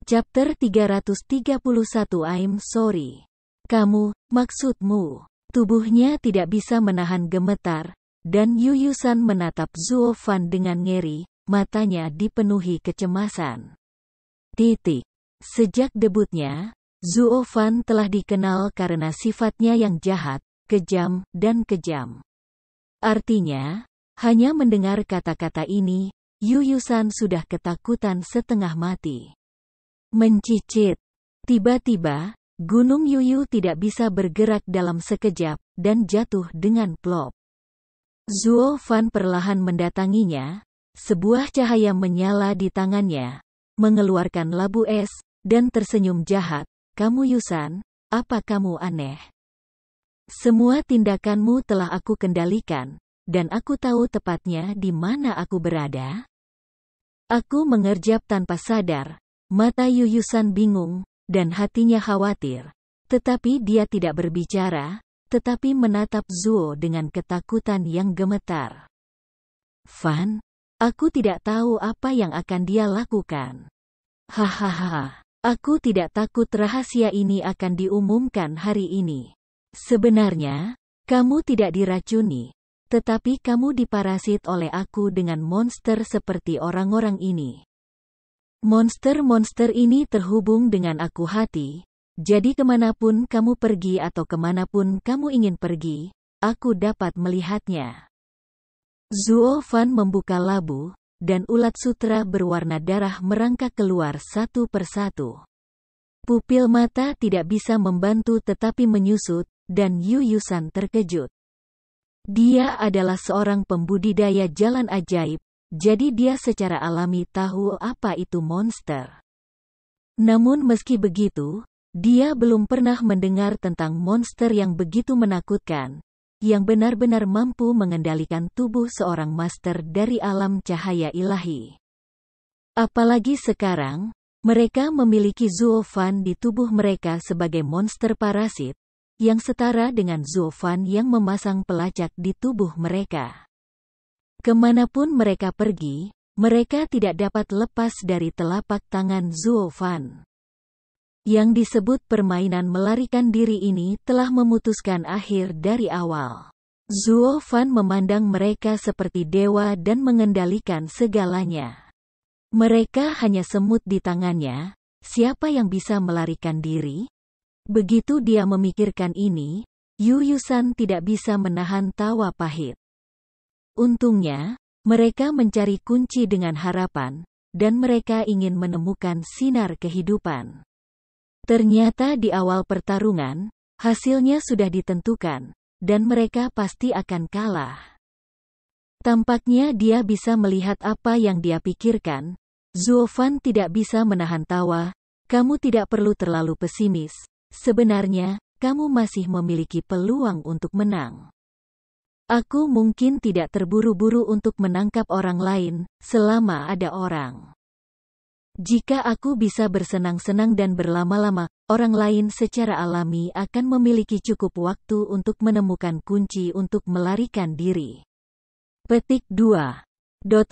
Chapter 331 I'm sorry. Kamu, maksudmu. Tubuhnya tidak bisa menahan gemetar, dan Yuyusan menatap Zuo Fan dengan ngeri, matanya dipenuhi kecemasan. Sejak debutnya, Zuo Fan telah dikenal karena sifatnya yang jahat, kejam, dan kejam. Artinya, hanya mendengar kata-kata ini, Yuyusan sudah ketakutan setengah mati. Mencicit. Tiba-tiba, Gunung Yuyu tidak bisa bergerak dalam sekejap, dan jatuh dengan plop. Zuo Fan perlahan mendatanginya, sebuah cahaya menyala di tangannya, mengeluarkan labu es, dan tersenyum jahat, "Kamu Yusan, apa kamu aneh? Semua tindakanmu telah aku kendalikan, dan aku tahu tepatnya di mana aku berada." Aku mengerjap tanpa sadar. Mata Yuyusan bingung, dan hatinya khawatir. Tetapi dia tidak berbicara, tetapi menatap Zuo dengan ketakutan yang gemetar. "Fan, aku tidak tahu apa yang akan dia lakukan. Hahaha, aku tidak takut rahasia ini akan diumumkan hari ini. Sebenarnya, kamu tidak diracuni, tetapi kamu diparasit oleh aku dengan monster seperti orang-orang ini. Monster-monster ini terhubung dengan aku hati, jadi kemanapun kamu pergi atau kemanapun kamu ingin pergi, aku dapat melihatnya." Zuo Fan membuka labu, dan ulat sutra berwarna darah merangkak keluar satu persatu. Pupil mata tidak bisa membantu tetapi menyusut, dan Yuyusan terkejut. Dia adalah seorang pembudidaya jalan ajaib, jadi dia secara alami tahu apa itu monster. Namun meski begitu, dia belum pernah mendengar tentang monster yang begitu menakutkan, yang benar-benar mampu mengendalikan tubuh seorang master dari alam cahaya ilahi. Apalagi sekarang, mereka memiliki Zuo Fan di tubuh mereka sebagai monster parasit, yang setara dengan Zuo Fan yang memasang pelacak di tubuh mereka. Kemanapun mereka pergi, mereka tidak dapat lepas dari telapak tangan Zuo Fan. Yang disebut permainan melarikan diri ini telah memutuskan akhir dari awal. Zuo Fan memandang mereka seperti dewa dan mengendalikan segalanya. Mereka hanya semut di tangannya, siapa yang bisa melarikan diri? Begitu dia memikirkan ini, Yuyusan tidak bisa menahan tawa pahit. Untungnya, mereka mencari kunci dengan harapan, dan mereka ingin menemukan sinar kehidupan. Ternyata di awal pertarungan, hasilnya sudah ditentukan, dan mereka pasti akan kalah. Tampaknya dia bisa melihat apa yang dia pikirkan. Zuo Fan tidak bisa menahan tawa. "Kamu tidak perlu terlalu pesimis, sebenarnya, kamu masih memiliki peluang untuk menang. Aku mungkin tidak terburu-buru untuk menangkap orang lain, selama ada orang. Jika aku bisa bersenang-senang dan berlama-lama, orang lain secara alami akan memiliki cukup waktu untuk menemukan kunci untuk melarikan diri." Petik 2.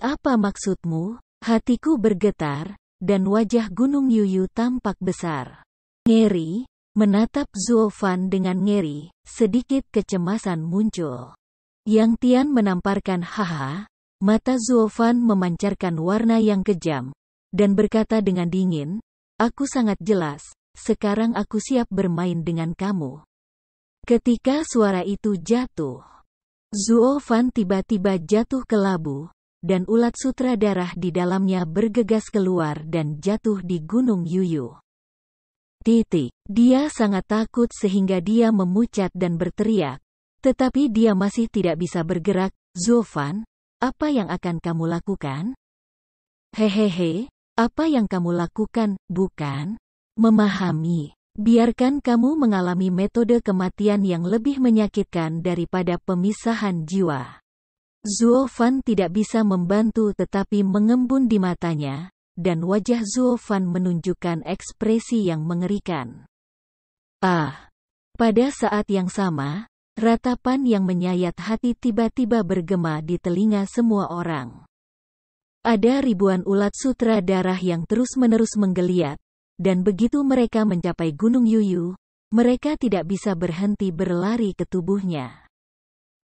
Apa maksudmu? Hatiku bergetar, dan wajah Gunung Yuyu tampak besar. Ngeri, menatap Zuo Fan dengan ngeri, sedikit kecemasan muncul. Yang Tian menamparkan haha, mata Zuo Fan memancarkan warna yang kejam, dan berkata dengan dingin, "Aku sangat jelas, sekarang aku siap bermain dengan kamu." Ketika suara itu jatuh, Zuo Fan tiba-tiba jatuh ke labu, dan ulat sutra darah di dalamnya bergegas keluar dan jatuh di Gunung Yuyu. Dia sangat takut sehingga dia memucat dan berteriak. Tetapi dia masih tidak bisa bergerak. "Zuo Fan, apa yang akan kamu lakukan?" "Hehehe, apa yang kamu lakukan, bukan? Memahami. Biarkan kamu mengalami metode kematian yang lebih menyakitkan daripada pemisahan jiwa." Zuo Fan tidak bisa membantu tetapi mengembun di matanya, dan wajah Zuo Fan menunjukkan ekspresi yang mengerikan. Pada saat yang sama, ratapan yang menyayat hati tiba-tiba bergema di telinga semua orang. Ada ribuan ulat sutra darah yang terus-menerus menggeliat, dan begitu mereka mencapai Gunung Yuyu, mereka tidak bisa berhenti berlari ke tubuhnya.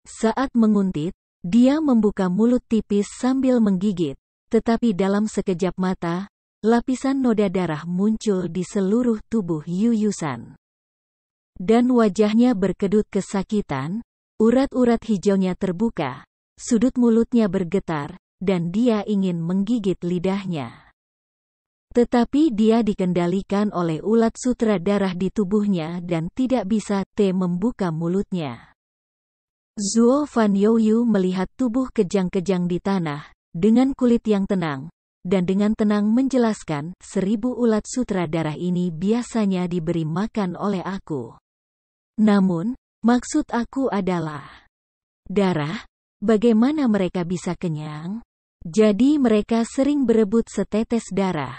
Saat menguntit, dia membuka mulut tipis sambil menggigit, tetapi dalam sekejap mata, lapisan noda darah muncul di seluruh tubuh Yuyusan. Dan wajahnya berkedut kesakitan, urat-urat hijaunya terbuka, sudut mulutnya bergetar, dan dia ingin menggigit lidahnya. Tetapi dia dikendalikan oleh ulat sutra darah di tubuhnya dan tidak bisa membuka mulutnya. Zuo Fan Youyu melihat tubuh kejang-kejang di tanah, dengan kulit yang tenang, dan dengan tenang menjelaskan, 1000 ulat sutra darah ini biasanya diberi makan oleh aku. Namun, maksud aku adalah darah, bagaimana mereka bisa kenyang? Jadi mereka sering berebut setetes darah.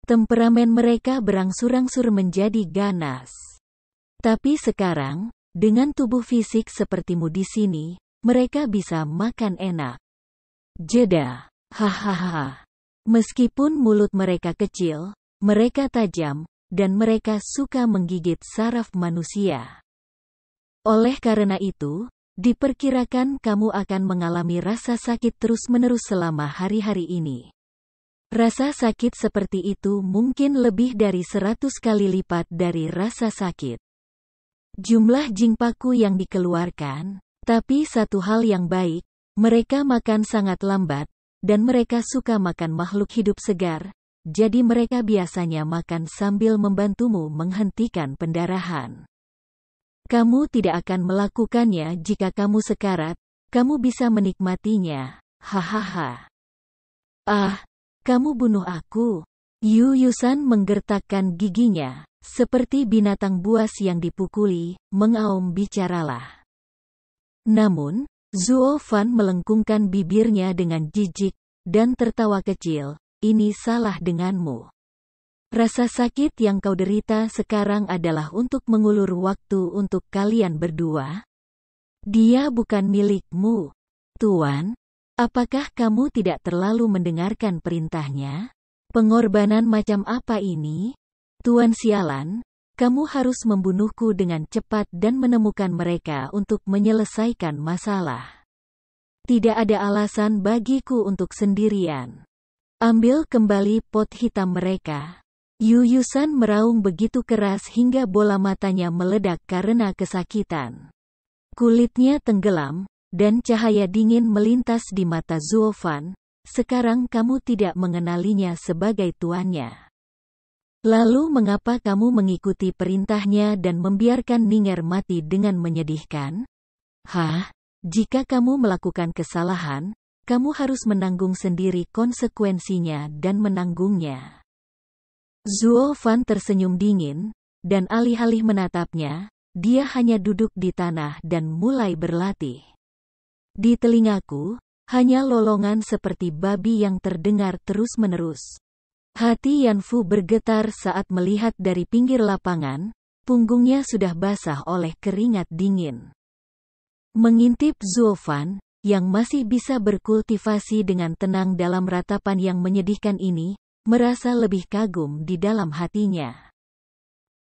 Temperamen mereka berangsur-angsur menjadi ganas. Tapi sekarang, dengan tubuh fisik sepertimu di sini, mereka bisa makan enak. Jeda. Hahaha. Meskipun mulut mereka kecil, mereka tajam, dan mereka suka menggigit saraf manusia. Oleh karena itu, diperkirakan kamu akan mengalami rasa sakit terus-menerus selama hari-hari ini. Rasa sakit seperti itu mungkin lebih dari 100 kali lipat dari rasa sakit jumlah jingpaku yang dikeluarkan. Tapi satu hal yang baik, mereka makan sangat lambat, dan mereka suka makan makhluk hidup segar, jadi mereka biasanya makan sambil membantumu menghentikan pendarahan. Kamu tidak akan melakukannya jika kamu sekarat, kamu bisa menikmatinya. Hahaha. Ah, kamu bunuh aku. Yuyusan menggertakkan giginya, seperti binatang buas yang dipukuli, mengaum bicaralah. Namun, Zuo Fan melengkungkan bibirnya dengan jijik, dan tertawa kecil, ini salah denganmu. Rasa sakit yang kau derita sekarang adalah untuk mengulur waktu untuk kalian berdua. Dia bukan milikmu. Tuan, apakah kamu tidak terlalu mendengarkan perintahnya? Pengorbanan macam apa ini? Tuan sialan, kamu harus membunuhku dengan cepat dan menemukan mereka untuk menyelesaikan masalah. Tidak ada alasan bagiku untuk sendirian. Ambil kembali pot hitam mereka. Yuyusan meraung begitu keras hingga bola matanya meledak karena kesakitan. Kulitnya tenggelam, dan cahaya dingin melintas di mata Zuo Fan. Sekarang kamu tidak mengenalinya sebagai tuannya. Lalu mengapa kamu mengikuti perintahnya dan membiarkan Ning'er mati dengan menyedihkan? Hah? Jika kamu melakukan kesalahan, kamu harus menanggung sendiri konsekuensinya dan menanggungnya. Zuo Fan tersenyum dingin, dan alih-alih menatapnya, dia hanya duduk di tanah dan mulai berlatih. Di telingaku, hanya lolongan seperti babi yang terdengar terus-menerus. Hati Yanfu bergetar saat melihat dari pinggir lapangan, punggungnya sudah basah oleh keringat dingin. Mengintip Zuo Fan, yang masih bisa berkultivasi dengan tenang dalam ratapan yang menyedihkan ini, merasa lebih kagum di dalam hatinya.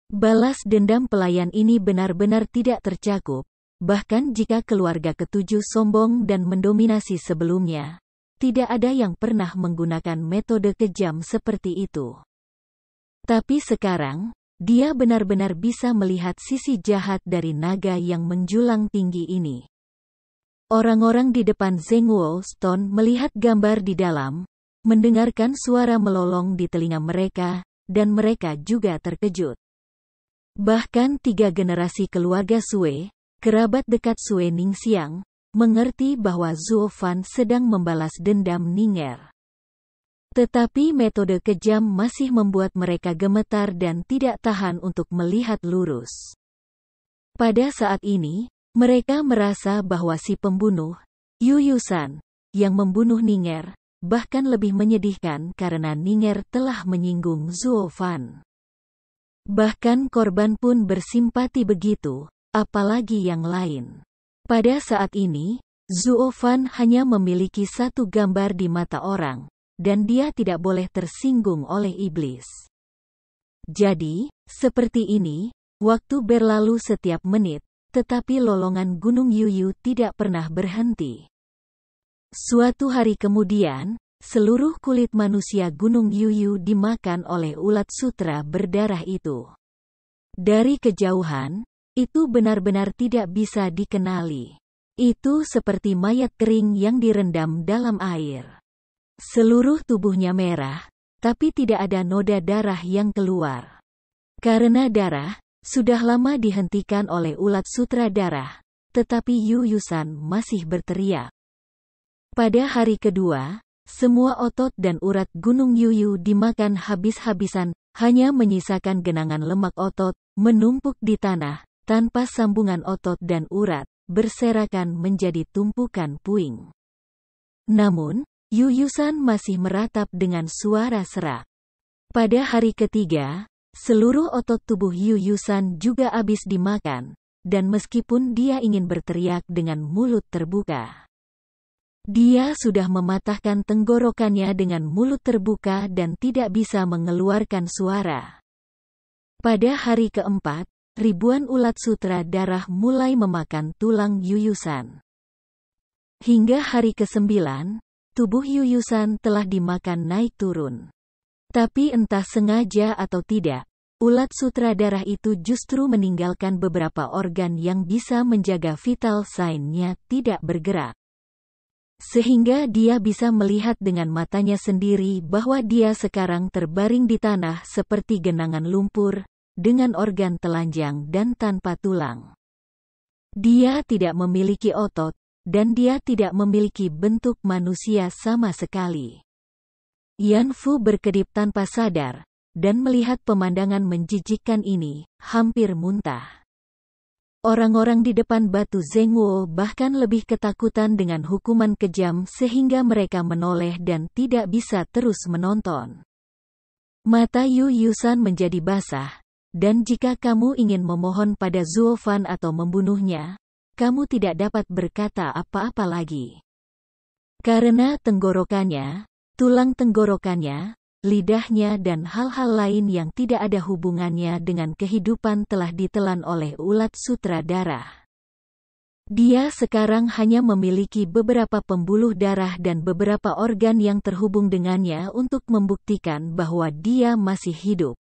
Balas dendam pelayan ini benar-benar tidak tercakup, bahkan jika keluarga ketujuh sombong dan mendominasi sebelumnya, tidak ada yang pernah menggunakan metode kejam seperti itu. Tapi sekarang, dia benar-benar bisa melihat sisi jahat dari naga yang menjulang tinggi ini. Orang-orang di depan Zhenguo Stone melihat gambar di dalam, mendengarkan suara melolong di telinga mereka, dan mereka juga terkejut. Bahkan 3 generasi keluarga Sui, kerabat dekat Sui Ningxiang, mengerti bahwa Zuo Fan sedang membalas dendam Ning'er. Tetapi metode kejam masih membuat mereka gemetar dan tidak tahan untuk melihat lurus. Pada saat ini, mereka merasa bahwa si pembunuh, Yuyusan, yang membunuh Ning'er, bahkan lebih menyedihkan karena Ning'er telah menyinggung Zuo Fan. Bahkan korban pun bersimpati begitu, apalagi yang lain. Pada saat ini, Zuo Fan hanya memiliki satu gambar di mata orang, dan dia tidak boleh tersinggung oleh iblis. Jadi, seperti ini, waktu berlalu setiap menit, tetapi lolongan Gunung Yuyu tidak pernah berhenti. Suatu hari kemudian, seluruh kulit manusia Gunung Yuyu dimakan oleh ulat sutra berdarah itu. Dari kejauhan, itu benar-benar tidak bisa dikenali. Itu seperti mayat kering yang direndam dalam air. Seluruh tubuhnya merah, tapi tidak ada noda darah yang keluar. Karena darah sudah lama dihentikan oleh ulat sutra darah, tetapi Yuyusan masih berteriak. Pada hari kedua, semua otot dan urat Gunung Yuyu dimakan habis-habisan, hanya menyisakan genangan lemak otot, menumpuk di tanah, tanpa sambungan otot dan urat, berserakan menjadi tumpukan puing. Namun, Yuyusan masih meratap dengan suara serak. Pada hari ketiga, seluruh otot tubuh Yuyusan juga habis dimakan, dan meskipun dia ingin berteriak dengan mulut terbuka, dia sudah mematahkan tenggorokannya dengan mulut terbuka dan tidak bisa mengeluarkan suara. Pada hari keempat, ribuan ulat sutra darah mulai memakan tulang Yuyusan. Hingga hari ke-9, tubuh Yuyusan telah dimakan naik turun. Tapi entah sengaja atau tidak, ulat sutra darah itu justru meninggalkan beberapa organ yang bisa menjaga vital sign-nya tidak bergerak. Sehingga dia bisa melihat dengan matanya sendiri bahwa dia sekarang terbaring di tanah seperti genangan lumpur, dengan organ telanjang dan tanpa tulang. Dia tidak memiliki otot, dan dia tidak memiliki bentuk manusia sama sekali. Yan Fu berkedip tanpa sadar, dan melihat pemandangan menjijikkan ini, hampir muntah. Orang-orang di depan batu Zhengguo bahkan lebih ketakutan dengan hukuman kejam sehingga mereka menoleh dan tidak bisa terus menonton. Mata Yuyusan menjadi basah, dan jika kamu ingin memohon pada Zuo Fan atau membunuhnya, kamu tidak dapat berkata apa-apa lagi. Karena tenggorokannya, tulang tenggorokannya, lidahnya dan hal-hal lain yang tidak ada hubungannya dengan kehidupan telah ditelan oleh ulat sutra darah. Dia sekarang hanya memiliki beberapa pembuluh darah dan beberapa organ yang terhubung dengannya untuk membuktikan bahwa dia masih hidup.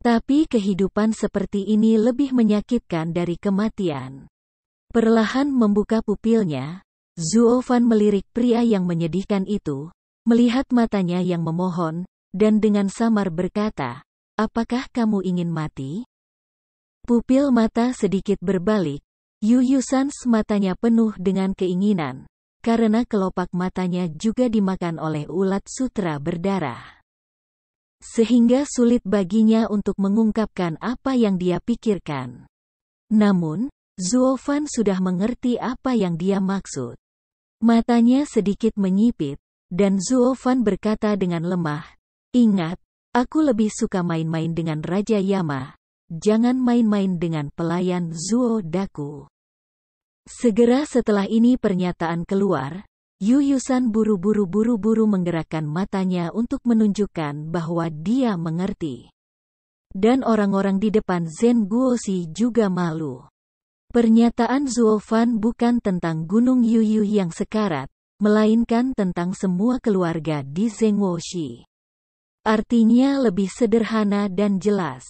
Tapi kehidupan seperti ini lebih menyakitkan dari kematian. Perlahan membuka pupilnya, Zuo Fan melirik pria yang menyedihkan itu, melihat matanya yang memohon, dan dengan samar berkata, "Apakah kamu ingin mati?" Pupil mata sedikit berbalik, Yuyusan matanya penuh dengan keinginan, karena kelopak matanya juga dimakan oleh ulat sutra berdarah. Sehingga sulit baginya untuk mengungkapkan apa yang dia pikirkan. Namun, Zuo Fan sudah mengerti apa yang dia maksud. Matanya sedikit menyipit, dan Zuo Fan berkata dengan lemah, "Ingat, aku lebih suka main-main dengan Raja Yama, jangan main-main dengan pelayan Zuo Daku." Segera setelah ini pernyataan keluar, Yuyusan buru-buru menggerakkan matanya untuk menunjukkan bahwa dia mengerti. Dan orang-orang di depan Zhen Guoxi juga malu. Pernyataan Zuo Fan bukan tentang Gunung Yuyu yang sekarat, melainkan tentang semua keluarga di Zhengguoxi. Artinya lebih sederhana dan jelas.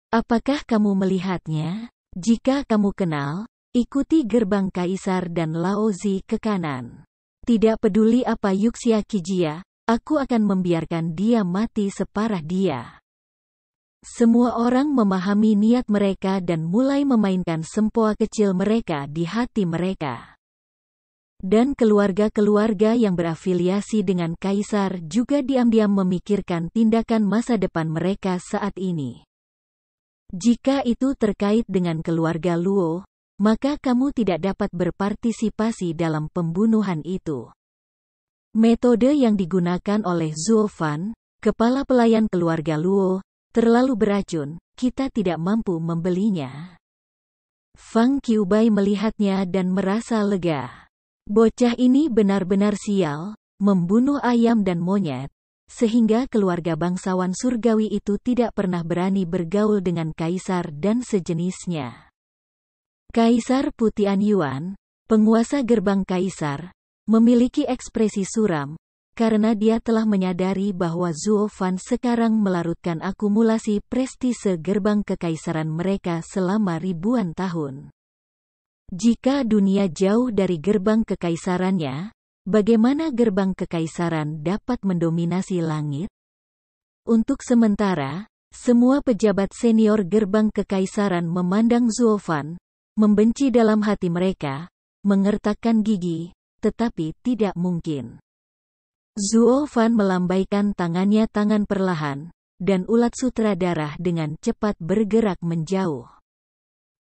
Apakah kamu melihatnya? Jika kamu kenal, ikuti gerbang Kaisar dan Laozi ke kanan. Tidak peduli apa Yuxia Kijia, aku akan membiarkan dia mati separah dia. Semua orang memahami niat mereka dan mulai memainkan sempoa kecil mereka di hati mereka. Dan keluarga-keluarga yang berafiliasi dengan Kaisar juga diam-diam memikirkan tindakan masa depan mereka saat ini. Jika itu terkait dengan keluarga Luo, maka kamu tidak dapat berpartisipasi dalam pembunuhan itu. Metode yang digunakan oleh Zuo Fan, kepala pelayan keluarga Luo, terlalu beracun, kita tidak mampu membelinya. Fang Qiubai melihatnya dan merasa lega. Bocah ini benar-benar sial, membunuh ayam dan monyet, sehingga keluarga bangsawan surgawi itu tidak pernah berani bergaul dengan kaisar dan sejenisnya. Kaisar Putian Yuan, penguasa gerbang kaisar, memiliki ekspresi suram, karena dia telah menyadari bahwa Zhuo Fan sekarang melarutkan akumulasi prestise gerbang kekaisaran mereka selama ribuan tahun. Jika dunia jauh dari gerbang kekaisarannya, bagaimana gerbang kekaisaran dapat mendominasi langit? Untuk sementara, semua pejabat senior gerbang kekaisaran memandang Zhuo Fan, membenci dalam hati mereka, mengertakkan gigi, tetapi tidak mungkin. Zhuo Fan melambaikan tangan perlahan, dan ulat sutra darah dengan cepat bergerak menjauh.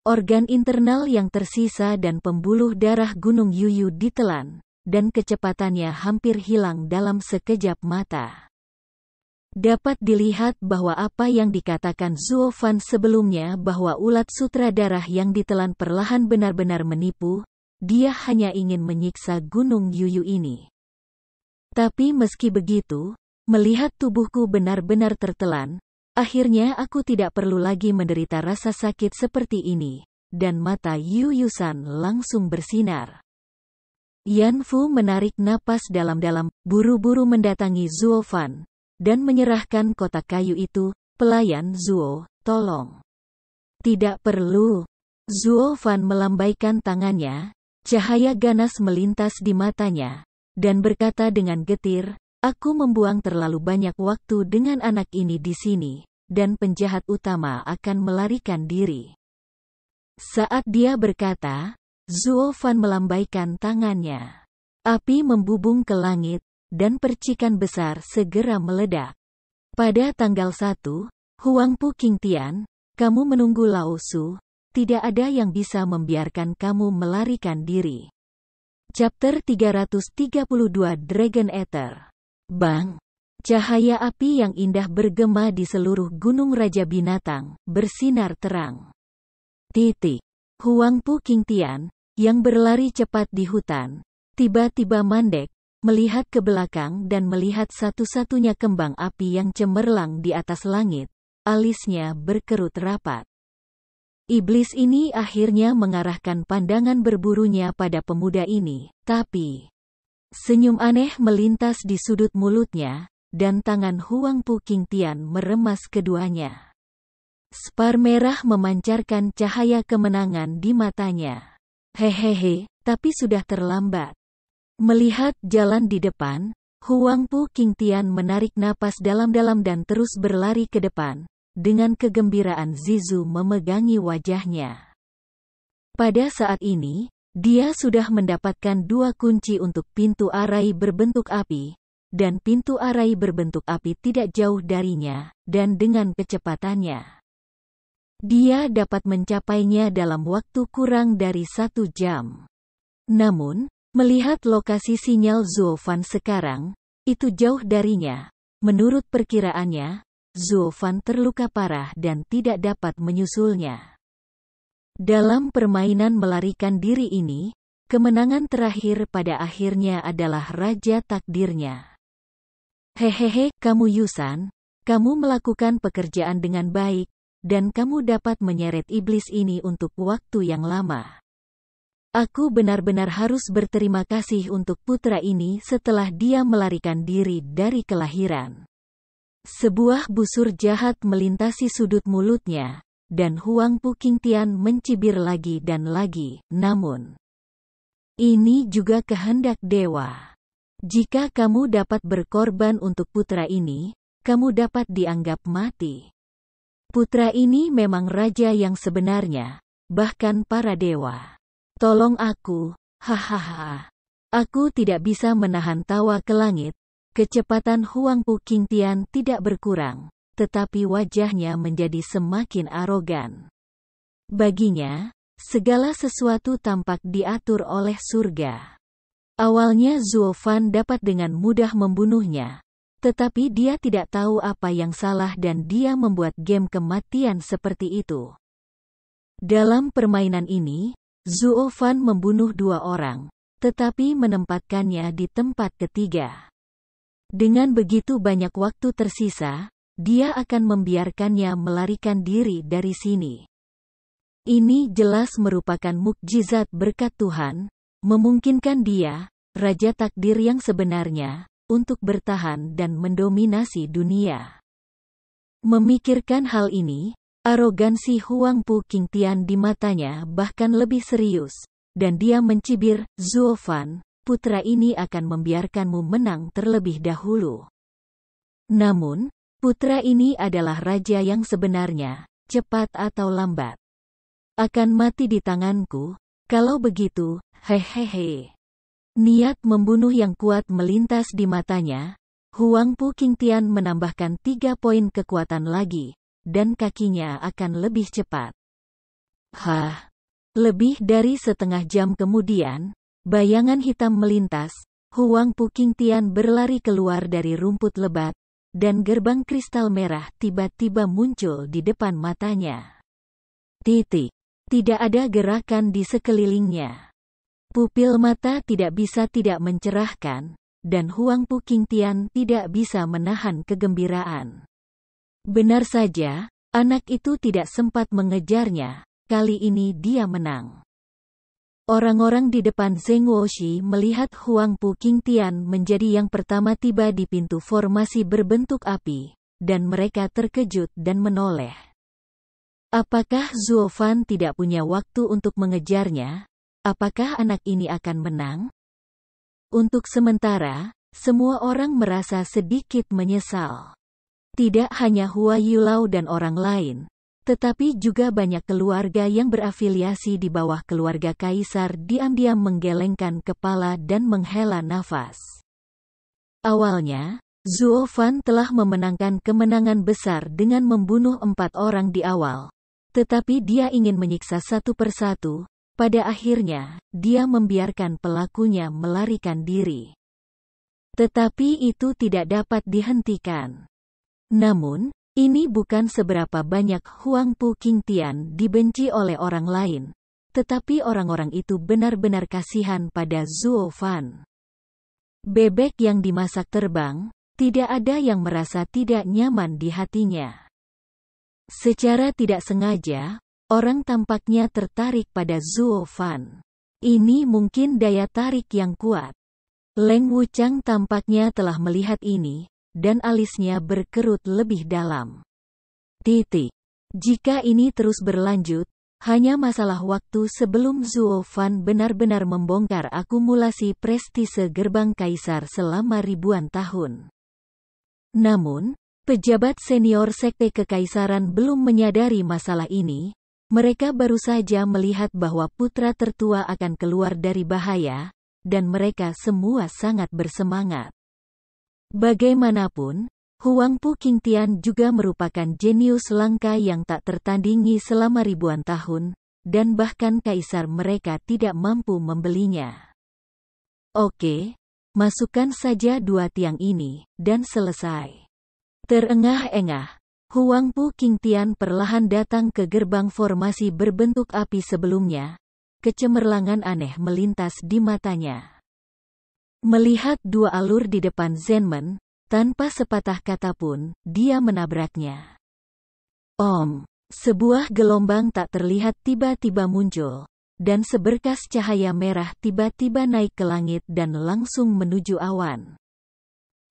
Organ internal yang tersisa dan pembuluh darah Gunung Yuyu ditelan, dan kecepatannya hampir hilang dalam sekejap mata. Dapat dilihat bahwa apa yang dikatakan Zhuo Fan sebelumnya bahwa ulat sutra darah yang ditelan perlahan benar-benar menipu, dia hanya ingin menyiksa Gunung Yuyu ini. Tapi meski begitu, melihat tubuhku benar-benar tertelan, akhirnya aku tidak perlu lagi menderita rasa sakit seperti ini, dan mata Yu Yusan langsung bersinar. Yan Fu menarik napas dalam-dalam, buru-buru mendatangi Zhuo Fan, dan menyerahkan kotak kayu itu, "Pelayan Zhuo, tolong." "Tidak perlu." Zhuo Fan melambaikan tangannya, cahaya ganas melintas di matanya, dan berkata dengan getir, "Aku membuang terlalu banyak waktu dengan anak ini di sini, dan penjahat utama akan melarikan diri." Saat dia berkata, Zhuo Fan melambaikan tangannya. Api membubung ke langit, dan percikan besar segera meledak. Pada tanggal 1, Huangpu Qingtian, kamu menunggu Lao Su, tidak ada yang bisa membiarkan kamu melarikan diri. Chapter 332 Dragon Ether. Bang! Cahaya api yang indah bergema di seluruh gunung Raja Binatang, bersinar terang. Huangpu Qingtian, yang berlari cepat di hutan, tiba-tiba mandek, melihat ke belakang dan melihat satu-satunya kembang api yang cemerlang di atas langit, alisnya berkerut rapat. Iblis ini akhirnya mengarahkan pandangan berburunya pada pemuda ini, tapi senyum aneh melintas di sudut mulutnya, dan tangan Huangpu Qingtian meremas keduanya. Spar merah memancarkan cahaya kemenangan di matanya. "Hehehe, tapi sudah terlambat." Melihat jalan di depan, Huangpu Qingtian menarik napas dalam-dalam dan terus berlari ke depan. Dengan kegembiraan Zizu memegangi wajahnya. Pada saat ini, dia sudah mendapatkan 2 kunci untuk pintu arai berbentuk api, dan pintu arai berbentuk api tidak jauh darinya, dan dengan kecepatannya, dia dapat mencapainya dalam waktu kurang dari 1 jam. Namun, melihat lokasi sinyal Zhuo Fan sekarang, itu jauh darinya. Menurut perkiraannya, Zhuo Fan terluka parah dan tidak dapat menyusulnya. Dalam permainan melarikan diri ini, kemenangan terakhir pada akhirnya adalah raja takdirnya. "Hehehe, kamu Yusan, kamu melakukan pekerjaan dengan baik, dan kamu dapat menyeret iblis ini untuk waktu yang lama. Aku benar-benar harus berterima kasih untuk putra ini setelah dia melarikan diri dari kelahiran." Sebuah busur jahat melintasi sudut mulutnya, dan Huangpu Qingtian mencibir lagi dan lagi, "Namun, ini juga kehendak dewa. Jika kamu dapat berkorban untuk putra ini, kamu dapat dianggap mati. Putra ini memang raja yang sebenarnya, bahkan para dewa. Tolong aku, hahaha." Aku tidak bisa menahan tawa ke langit. Kecepatan Huangpu Qingtian tidak berkurang, tetapi wajahnya menjadi semakin arogan. Baginya, segala sesuatu tampak diatur oleh surga. Awalnya Zhuo Fan dapat dengan mudah membunuhnya, tetapi dia tidak tahu apa yang salah dan dia membuat game kematian seperti itu. Dalam permainan ini, Zhuo Fan membunuh 2 orang, tetapi menempatkannya di tempat ketiga. Dengan begitu banyak waktu tersisa, dia akan membiarkannya melarikan diri dari sini. Ini jelas merupakan mukjizat berkat Tuhan, memungkinkan dia, Raja Takdir yang sebenarnya, untuk bertahan dan mendominasi dunia. Memikirkan hal ini, arogansi Huang Pu Qingtian di matanya bahkan lebih serius, dan dia mencibir, Zuo Fan, putra ini akan membiarkanmu menang terlebih dahulu. Namun, putra ini adalah raja yang sebenarnya, cepat atau lambat akan mati di tanganku. Kalau begitu, hehehe. Niat membunuh yang kuat melintas di matanya. Huang Pu Qingtian menambahkan 3 poin kekuatan lagi, dan kakinya akan lebih cepat. Lebih dari setengah jam kemudian, bayangan hitam melintas. Huang Pu Qingtian berlari keluar dari rumput lebat, dan gerbang kristal merah tiba-tiba muncul di depan matanya. Tidak ada gerakan di sekelilingnya. Pupil mata tidak bisa tidak mencerahkan, dan Huang Pu Qingtian tidak bisa menahan kegembiraan. Benar saja, anak itu tidak sempat mengejarnya, kali ini dia menang. Orang-orang di depan Zheng Wuxi melihat Huang Pu Qingtian menjadi yang pertama tiba di pintu formasi berbentuk api, dan mereka terkejut dan menoleh. Apakah Zuo Fan tidak punya waktu untuk mengejarnya? Apakah anak ini akan menang? Untuk sementara, semua orang merasa sedikit menyesal. Tidak hanya Hua Yulau dan orang lain, tetapi juga banyak keluarga yang berafiliasi di bawah keluarga kaisar diam-diam menggelengkan kepala dan menghela nafas. Awalnya, Zuo Fan telah memenangkan kemenangan besar dengan membunuh 4 orang di awal, tetapi dia ingin menyiksa satu persatu. Pada akhirnya, dia membiarkan pelakunya melarikan diri. Tetapi itu tidak dapat dihentikan. Namun, ini bukan seberapa banyak Huang Pu Qingtian dibenci oleh orang lain, tetapi orang-orang itu benar-benar kasihan pada Zuo Fan. Bebek yang dimasak terbang, tidak ada yang merasa tidak nyaman di hatinya. Secara tidak sengaja, orang tampaknya tertarik pada Zuo Fan. Ini mungkin daya tarik yang kuat. Leng Wuchang tampaknya telah melihat ini, dan alisnya berkerut lebih dalam. Jika ini terus berlanjut, hanya masalah waktu sebelum Zuo Fan benar-benar membongkar akumulasi prestise gerbang kaisar selama ribuan tahun. Namun, pejabat senior sekte kekaisaran belum menyadari masalah ini. Mereka baru saja melihat bahwa putra tertua akan keluar dari bahaya, dan mereka semua sangat bersemangat. Bagaimanapun, Huang Pu Qingtian juga merupakan jenius langka yang tak tertandingi selama ribuan tahun, dan bahkan kaisar mereka tidak mampu membelinya. Oke, masukkan saja 2 tiang ini, dan selesai. Terengah-engah, Huang Pu Qingtian perlahan datang ke gerbang formasi berbentuk api sebelumnya. Kecemerlangan aneh melintas di matanya. Melihat 2 alur di depan Zenmen, tanpa sepatah kata pun, dia menabraknya. Sebuah gelombang tak terlihat tiba-tiba muncul, dan seberkas cahaya merah tiba-tiba naik ke langit dan langsung menuju awan.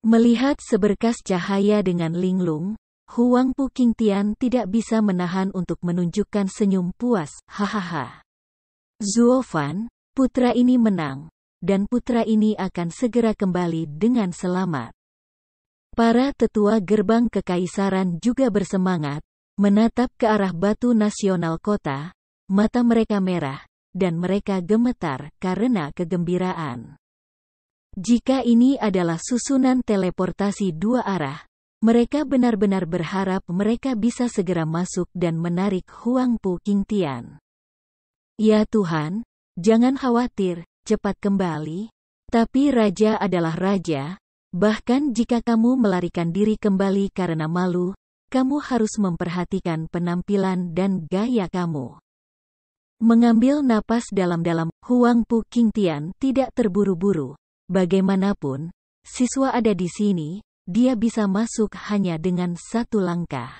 Melihat seberkas cahaya dengan linglung, Huang Pu Qingtian tidak bisa menahan untuk menunjukkan senyum puas, hahaha. Zuo Fan, putra ini menang, dan putra ini akan segera kembali dengan selamat. Para tetua gerbang kekaisaran juga bersemangat, menatap ke arah batu nasional kota, mata mereka merah, dan mereka gemetar karena kegembiraan. Jika ini adalah susunan teleportasi 2 arah, mereka benar-benar berharap mereka bisa segera masuk dan menarik Huang Pu Qingtian. Ya Tuhan, jangan khawatir, cepat kembali. Tapi raja adalah raja, bahkan jika kamu melarikan diri kembali karena malu, kamu harus memperhatikan penampilan dan gaya kamu. Mengambil napas dalam-dalam, Huang Pu Qingtian tidak terburu-buru. Bagaimanapun, siswa ada di sini, dia bisa masuk hanya dengan satu langkah.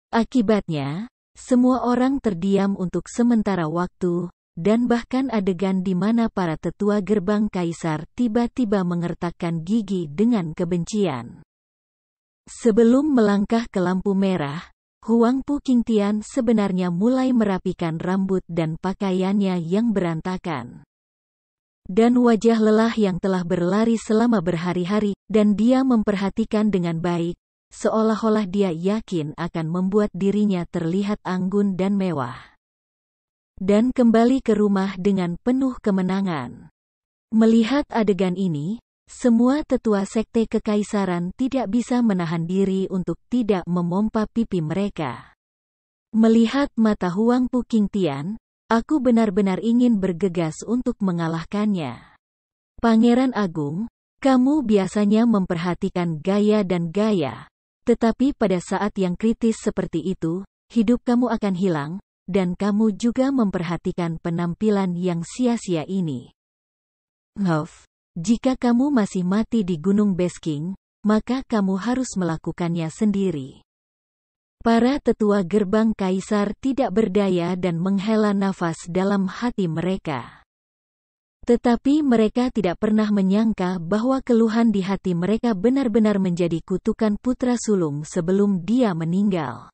Akibatnya, semua orang terdiam untuk sementara waktu, dan bahkan adegan di mana para tetua gerbang kaisar tiba-tiba mengertakkan gigi dengan kebencian. Sebelum melangkah ke lampu merah, Huang Pu Qingtian sebenarnya mulai merapikan rambut dan pakaiannya yang berantakan. Dan wajah lelah yang telah berlari selama berhari-hari, dan dia memperhatikan dengan baik, seolah-olah dia yakin akan membuat dirinya terlihat anggun dan mewah. Dan kembali ke rumah dengan penuh kemenangan. Melihat adegan ini, semua tetua sekte kekaisaran tidak bisa menahan diri untuk tidak memompa pipi mereka. Melihat mata Huang Pu Qingtian, aku benar-benar ingin bergegas untuk mengalahkannya. Pangeran Agung, kamu biasanya memperhatikan gaya dan gaya, tetapi pada saat yang kritis seperti itu, hidup kamu akan hilang, dan kamu juga memperhatikan penampilan yang sia-sia ini. Jika kamu masih mati di Gunung Besking, maka kamu harus melakukannya sendiri. Para tetua gerbang kaisar tidak berdaya dan menghela nafas dalam hati mereka. Tetapi mereka tidak pernah menyangka bahwa keluhan di hati mereka benar-benar menjadi kutukan putra sulung sebelum dia meninggal.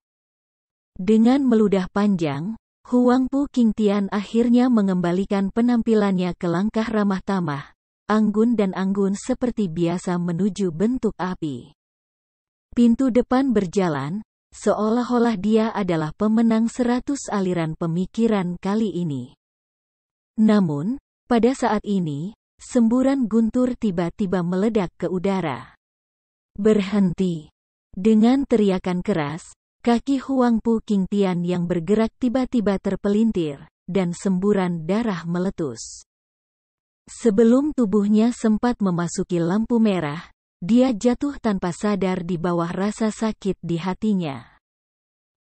Dengan meludah panjang, Huang Pu Qingtian akhirnya mengembalikan penampilannya ke langkah ramah tamah, anggun dan anggun seperti biasa menuju bentuk api. Pintu depan berjalan, seolah-olah dia adalah pemenang 100 aliran pemikiran kali ini. Namun, pada saat ini, semburan guntur tiba-tiba meledak ke udara. Berhenti. Dengan teriakan keras, kaki Huang Pu Qingtian yang bergerak tiba-tiba terpelintir, dan semburan darah meletus. Sebelum tubuhnya sempat memasuki lampu merah, dia jatuh tanpa sadar di bawah rasa sakit di hatinya.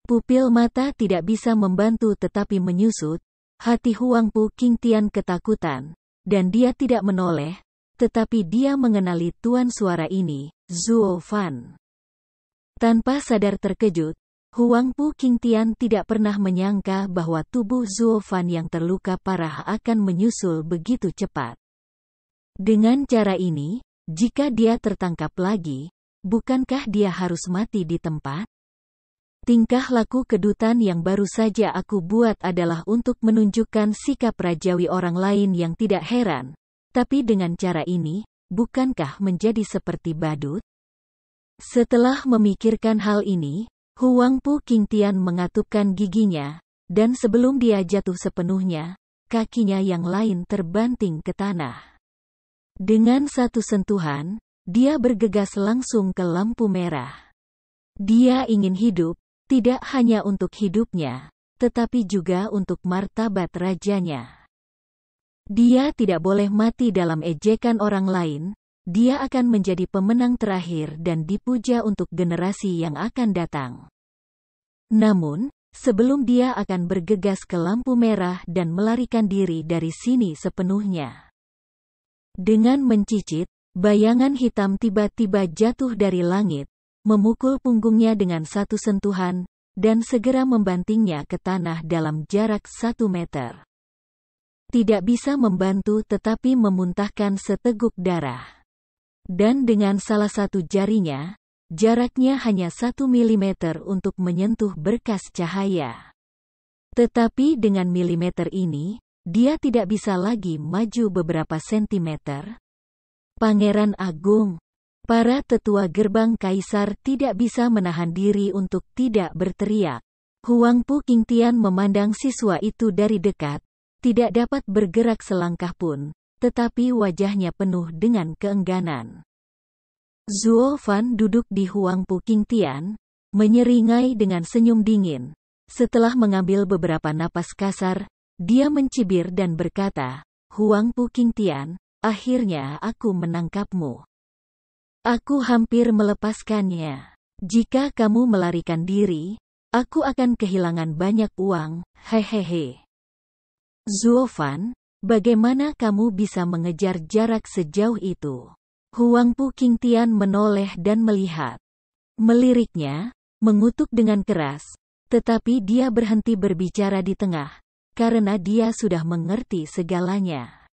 Pupil mata tidak bisa membantu tetapi menyusut, hati Huang Pu Qingtian ketakutan, dan dia tidak menoleh, tetapi dia mengenali tuan suara ini, Zuo Fan. Tanpa sadar terkejut, Huang Pu Qingtian tidak pernah menyangka bahwa tubuh Zuo Fan yang terluka parah akan menyusul begitu cepat. Dengan cara ini, jika dia tertangkap lagi, bukankah dia harus mati di tempat? Tingkah laku kedutan yang baru saja aku buat adalah untuk menunjukkan sikap rajawi orang lain yang tidak heran, tapi dengan cara ini, bukankah menjadi seperti badut? Setelah memikirkan hal ini, Huang Pu Qingtian mengatupkan giginya, dan sebelum dia jatuh sepenuhnya, kakinya yang lain terbanting ke tanah. Dengan satu sentuhan, dia bergegas langsung ke lampu merah. Dia ingin hidup, tidak hanya untuk hidupnya, tetapi juga untuk martabat rajanya. Dia tidak boleh mati dalam ejekan orang lain, dia akan menjadi pemenang terakhir dan dipuja untuk generasi yang akan datang. Namun, sebelum dia akan bergegas ke lampu merah dan melarikan diri dari sini sepenuhnya. Dengan mencicit, bayangan hitam tiba-tiba jatuh dari langit, memukul punggungnya dengan satu sentuhan, dan segera membantingnya ke tanah dalam jarak 1 meter. Tidak bisa membantu tetapi memuntahkan seteguk darah. Dan dengan salah satu jarinya, jaraknya hanya 1 milimeter untuk menyentuh berkas cahaya. Tetapi dengan milimeter ini, dia tidak bisa lagi maju beberapa sentimeter. Pangeran Agung, para tetua gerbang kaisar tidak bisa menahan diri untuk tidak berteriak. Huang Pu Qingtian memandang siswa itu dari dekat, tidak dapat bergerak selangkah pun, tetapi wajahnya penuh dengan keengganan. Zuo Fan duduk di Huang Pu Qingtian, menyeringai dengan senyum dingin. Setelah mengambil beberapa napas kasar, dia mencibir dan berkata, Huang Pu Qingtian, akhirnya aku menangkapmu. Aku hampir melepaskannya. Jika kamu melarikan diri, aku akan kehilangan banyak uang, hehehe. Zuo Fan, bagaimana kamu bisa mengejar jarak sejauh itu? Huang Pu Qingtian menoleh dan melihat. Meliriknya, mengutuk dengan keras, tetapi dia berhenti berbicara di tengah, karena dia sudah mengerti segalanya.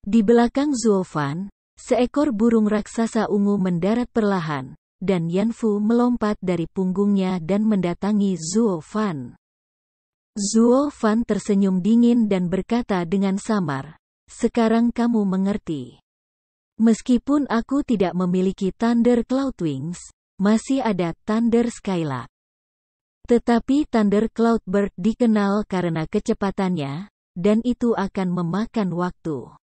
Di belakang Zuo Fan, seekor burung raksasa ungu mendarat perlahan, dan Yan Fu melompat dari punggungnya dan mendatangi Zuo Fan. Zuo Fan tersenyum dingin dan berkata dengan samar, "Sekarang kamu mengerti. Meskipun aku tidak memiliki Thunder Cloud Wings, masih ada Thunder Skylark. Tetapi Thunder Cloud Bird dikenal karena kecepatannya, dan itu akan memakan waktu.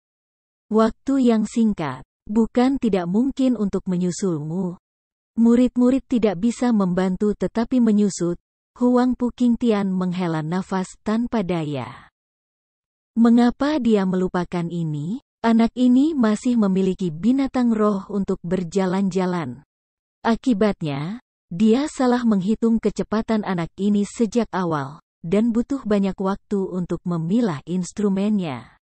Waktu yang singkat, bukan tidak mungkin untuk menyusulmu. Murid-murid tidak bisa membantu tetapi menyusut." Huang Pu Qingtian menghela nafas tanpa daya. Mengapa dia melupakan ini? Anak ini masih memiliki binatang roh untuk berjalan-jalan. Akibatnya, dia salah menghitung kecepatan anak ini sejak awal, dan butuh banyak waktu untuk memilah instrumennya.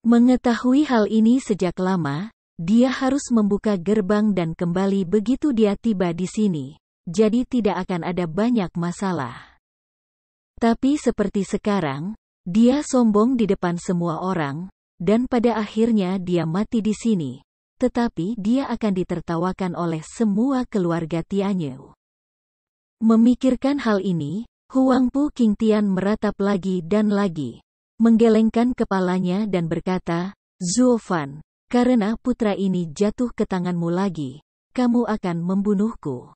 Mengetahui hal ini sejak lama, dia harus membuka gerbang dan kembali begitu dia tiba di sini, jadi tidak akan ada banyak masalah. Tapi seperti sekarang, dia sombong di depan semua orang, dan pada akhirnya dia mati di sini, tetapi dia akan ditertawakan oleh semua keluarga Tianyu. Memikirkan hal ini, Huang Pu Qingtian meratap lagi dan lagi, menggelengkan kepalanya dan berkata, "Zuo Fan, karena putra ini jatuh ke tanganmu lagi, kamu akan membunuhku.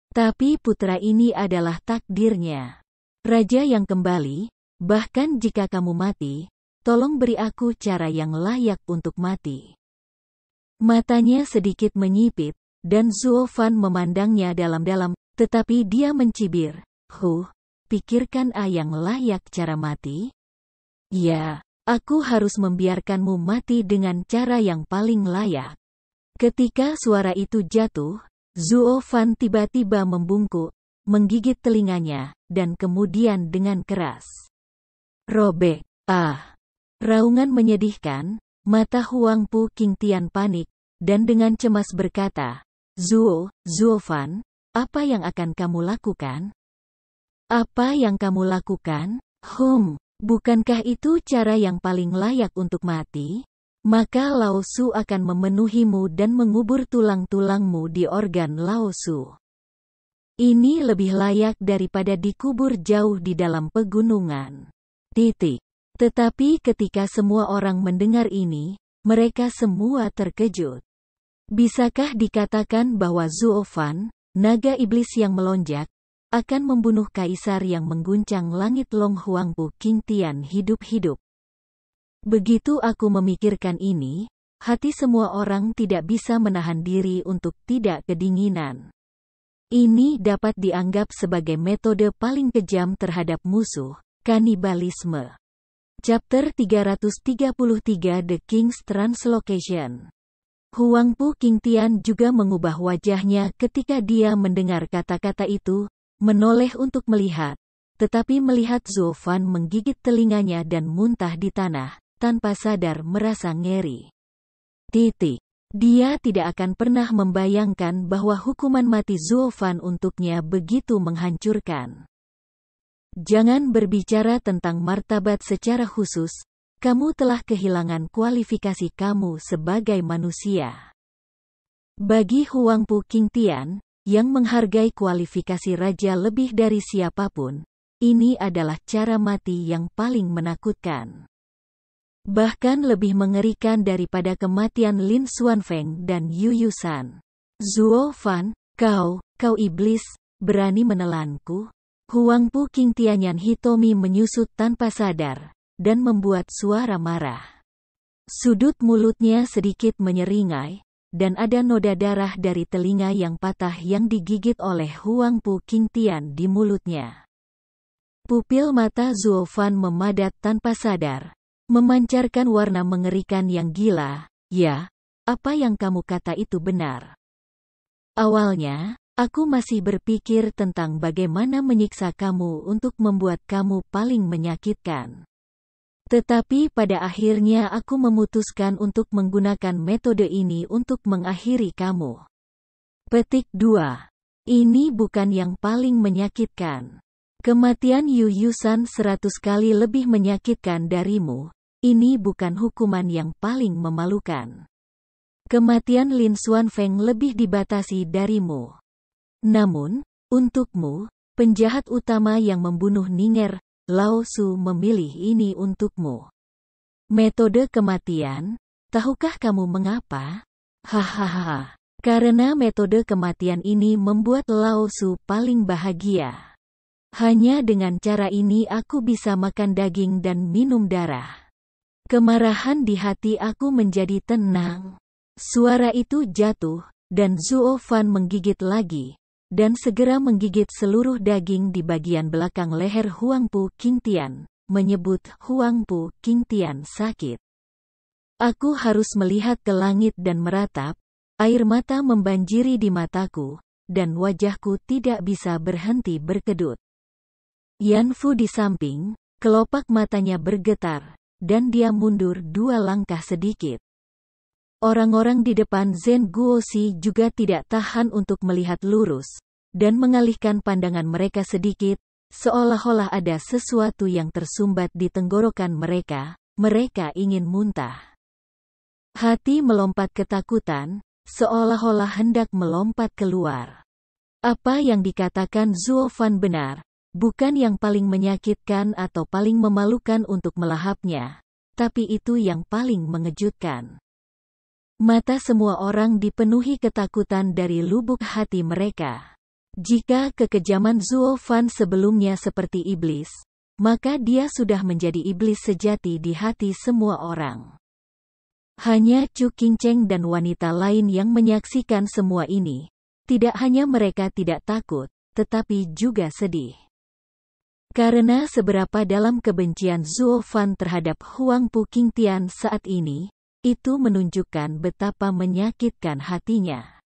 Tapi putra ini adalah takdirnya. Raja yang kembali, bahkan jika kamu mati, tolong beri aku cara yang layak untuk mati." Matanya sedikit menyipit, dan Zuo Fan memandangnya dalam-dalam, tetapi dia mencibir, pikirkan yang layak cara mati? Ya, aku harus membiarkanmu mati dengan cara yang paling layak. Ketika suara itu jatuh, Zuo Fan tiba-tiba membungkuk, menggigit telinganya, dan kemudian dengan keras robek. Raungan menyedihkan, mata Huang Pu Qingtian panik, dan dengan cemas berkata, Zuo Fan, apa yang akan kamu lakukan? Apa yang kamu lakukan? Bukankah itu cara yang paling layak untuk mati? Maka Lao Su akan memenuhimu dan mengubur tulang-tulangmu di organ Lao Su. Ini lebih layak daripada dikubur jauh di dalam pegunungan. Tetapi ketika semua orang mendengar ini, mereka semua terkejut. Bisakah dikatakan bahwa Zuo Fan, naga iblis yang melonjak, akan membunuh kaisar yang mengguncang langit? Long Huang Pu Qingtian hidup-hidup. Begitu aku memikirkan ini, hati semua orang tidak bisa menahan diri untuk tidak kedinginan. Ini dapat dianggap sebagai metode paling kejam terhadap musuh, kanibalisme. Chapter 333 The King's Translocation. Huang Pu Qingtian juga mengubah wajahnya ketika dia mendengar kata-kata itu, menoleh untuk melihat, tetapi melihat Zuo Fan menggigit telinganya dan muntah di tanah, tanpa sadar merasa ngeri. Dia tidak akan pernah membayangkan bahwa hukuman mati Zuo Fan untuknya begitu menghancurkan. Jangan berbicara tentang martabat secara khusus, kamu telah kehilangan kualifikasi kamu sebagai manusia. Bagi Huang Pu Qingtian, yang menghargai kualifikasi raja lebih dari siapapun, ini adalah cara mati yang paling menakutkan. Bahkan lebih mengerikan daripada kematian Lin Xuanfeng dan Yu Yusan. Zuo Fan, kau iblis, berani menelanku? Huang Pu Qingtian Hitomi menyusut tanpa sadar, dan membuat suara marah. Sudut mulutnya sedikit menyeringai, dan ada noda darah dari telinga yang patah yang digigit oleh Huang Pu Qingtian di mulutnya. Pupil mata Zuo Fan memadat tanpa sadar, memancarkan warna mengerikan yang gila. Ya, apa yang kamu kata itu benar. Awalnya, aku masih berpikir tentang bagaimana menyiksa kamu untuk membuat kamu paling menyakitkan. Tetapi pada akhirnya aku memutuskan untuk menggunakan metode ini untuk mengakhiri kamu. Petik 2. Ini bukan yang paling menyakitkan. Kematian Yu Yusan 100 kali lebih menyakitkan darimu. Ini bukan hukuman yang paling memalukan. Kematian Lin Xuanfeng lebih dibatasi darimu. Namun, untukmu, penjahat utama yang membunuh Ninger, Lao Su memilih ini untukmu. Metode kematian, tahukah kamu mengapa? Hahaha. Karena metode kematian ini membuat Lao Su paling bahagia. Hanya dengan cara ini aku bisa makan daging dan minum darah. Kemarahan di hati aku menjadi tenang. Suara itu jatuh, dan Zuo Fan menggigit lagi, dan segera menggigit seluruh daging di bagian belakang leher Huangpu Qingtian, menyebut Huangpu Qingtian sakit. Aku harus melihat ke langit dan meratap, air mata membanjiri di mataku, dan wajahku tidak bisa berhenti berkedut. Yan Fu di samping, kelopak matanya bergetar, dan dia mundur 2 langkah sedikit. Orang-orang di depan Zhen Guoxi juga tidak tahan untuk melihat lurus, dan mengalihkan pandangan mereka sedikit, seolah-olah ada sesuatu yang tersumbat di tenggorokan mereka ingin muntah. Hati melompat ketakutan, seolah-olah hendak melompat keluar. Apa yang dikatakan Zuo Fan benar, bukan yang paling menyakitkan atau paling memalukan untuk melahapnya, tapi itu yang paling mengejutkan. Mata semua orang dipenuhi ketakutan dari lubuk hati mereka. Jika kekejaman Zuo Fan sebelumnya seperti iblis, maka dia sudah menjadi iblis sejati di hati semua orang. Hanya Chu Qingcheng dan wanita lain yang menyaksikan semua ini. Tidak hanya mereka tidak takut, tetapi juga sedih. Karena seberapa dalam kebencian Zuo Fan terhadap Huangpu Qingtian saat ini, itu menunjukkan betapa menyakitkan hatinya.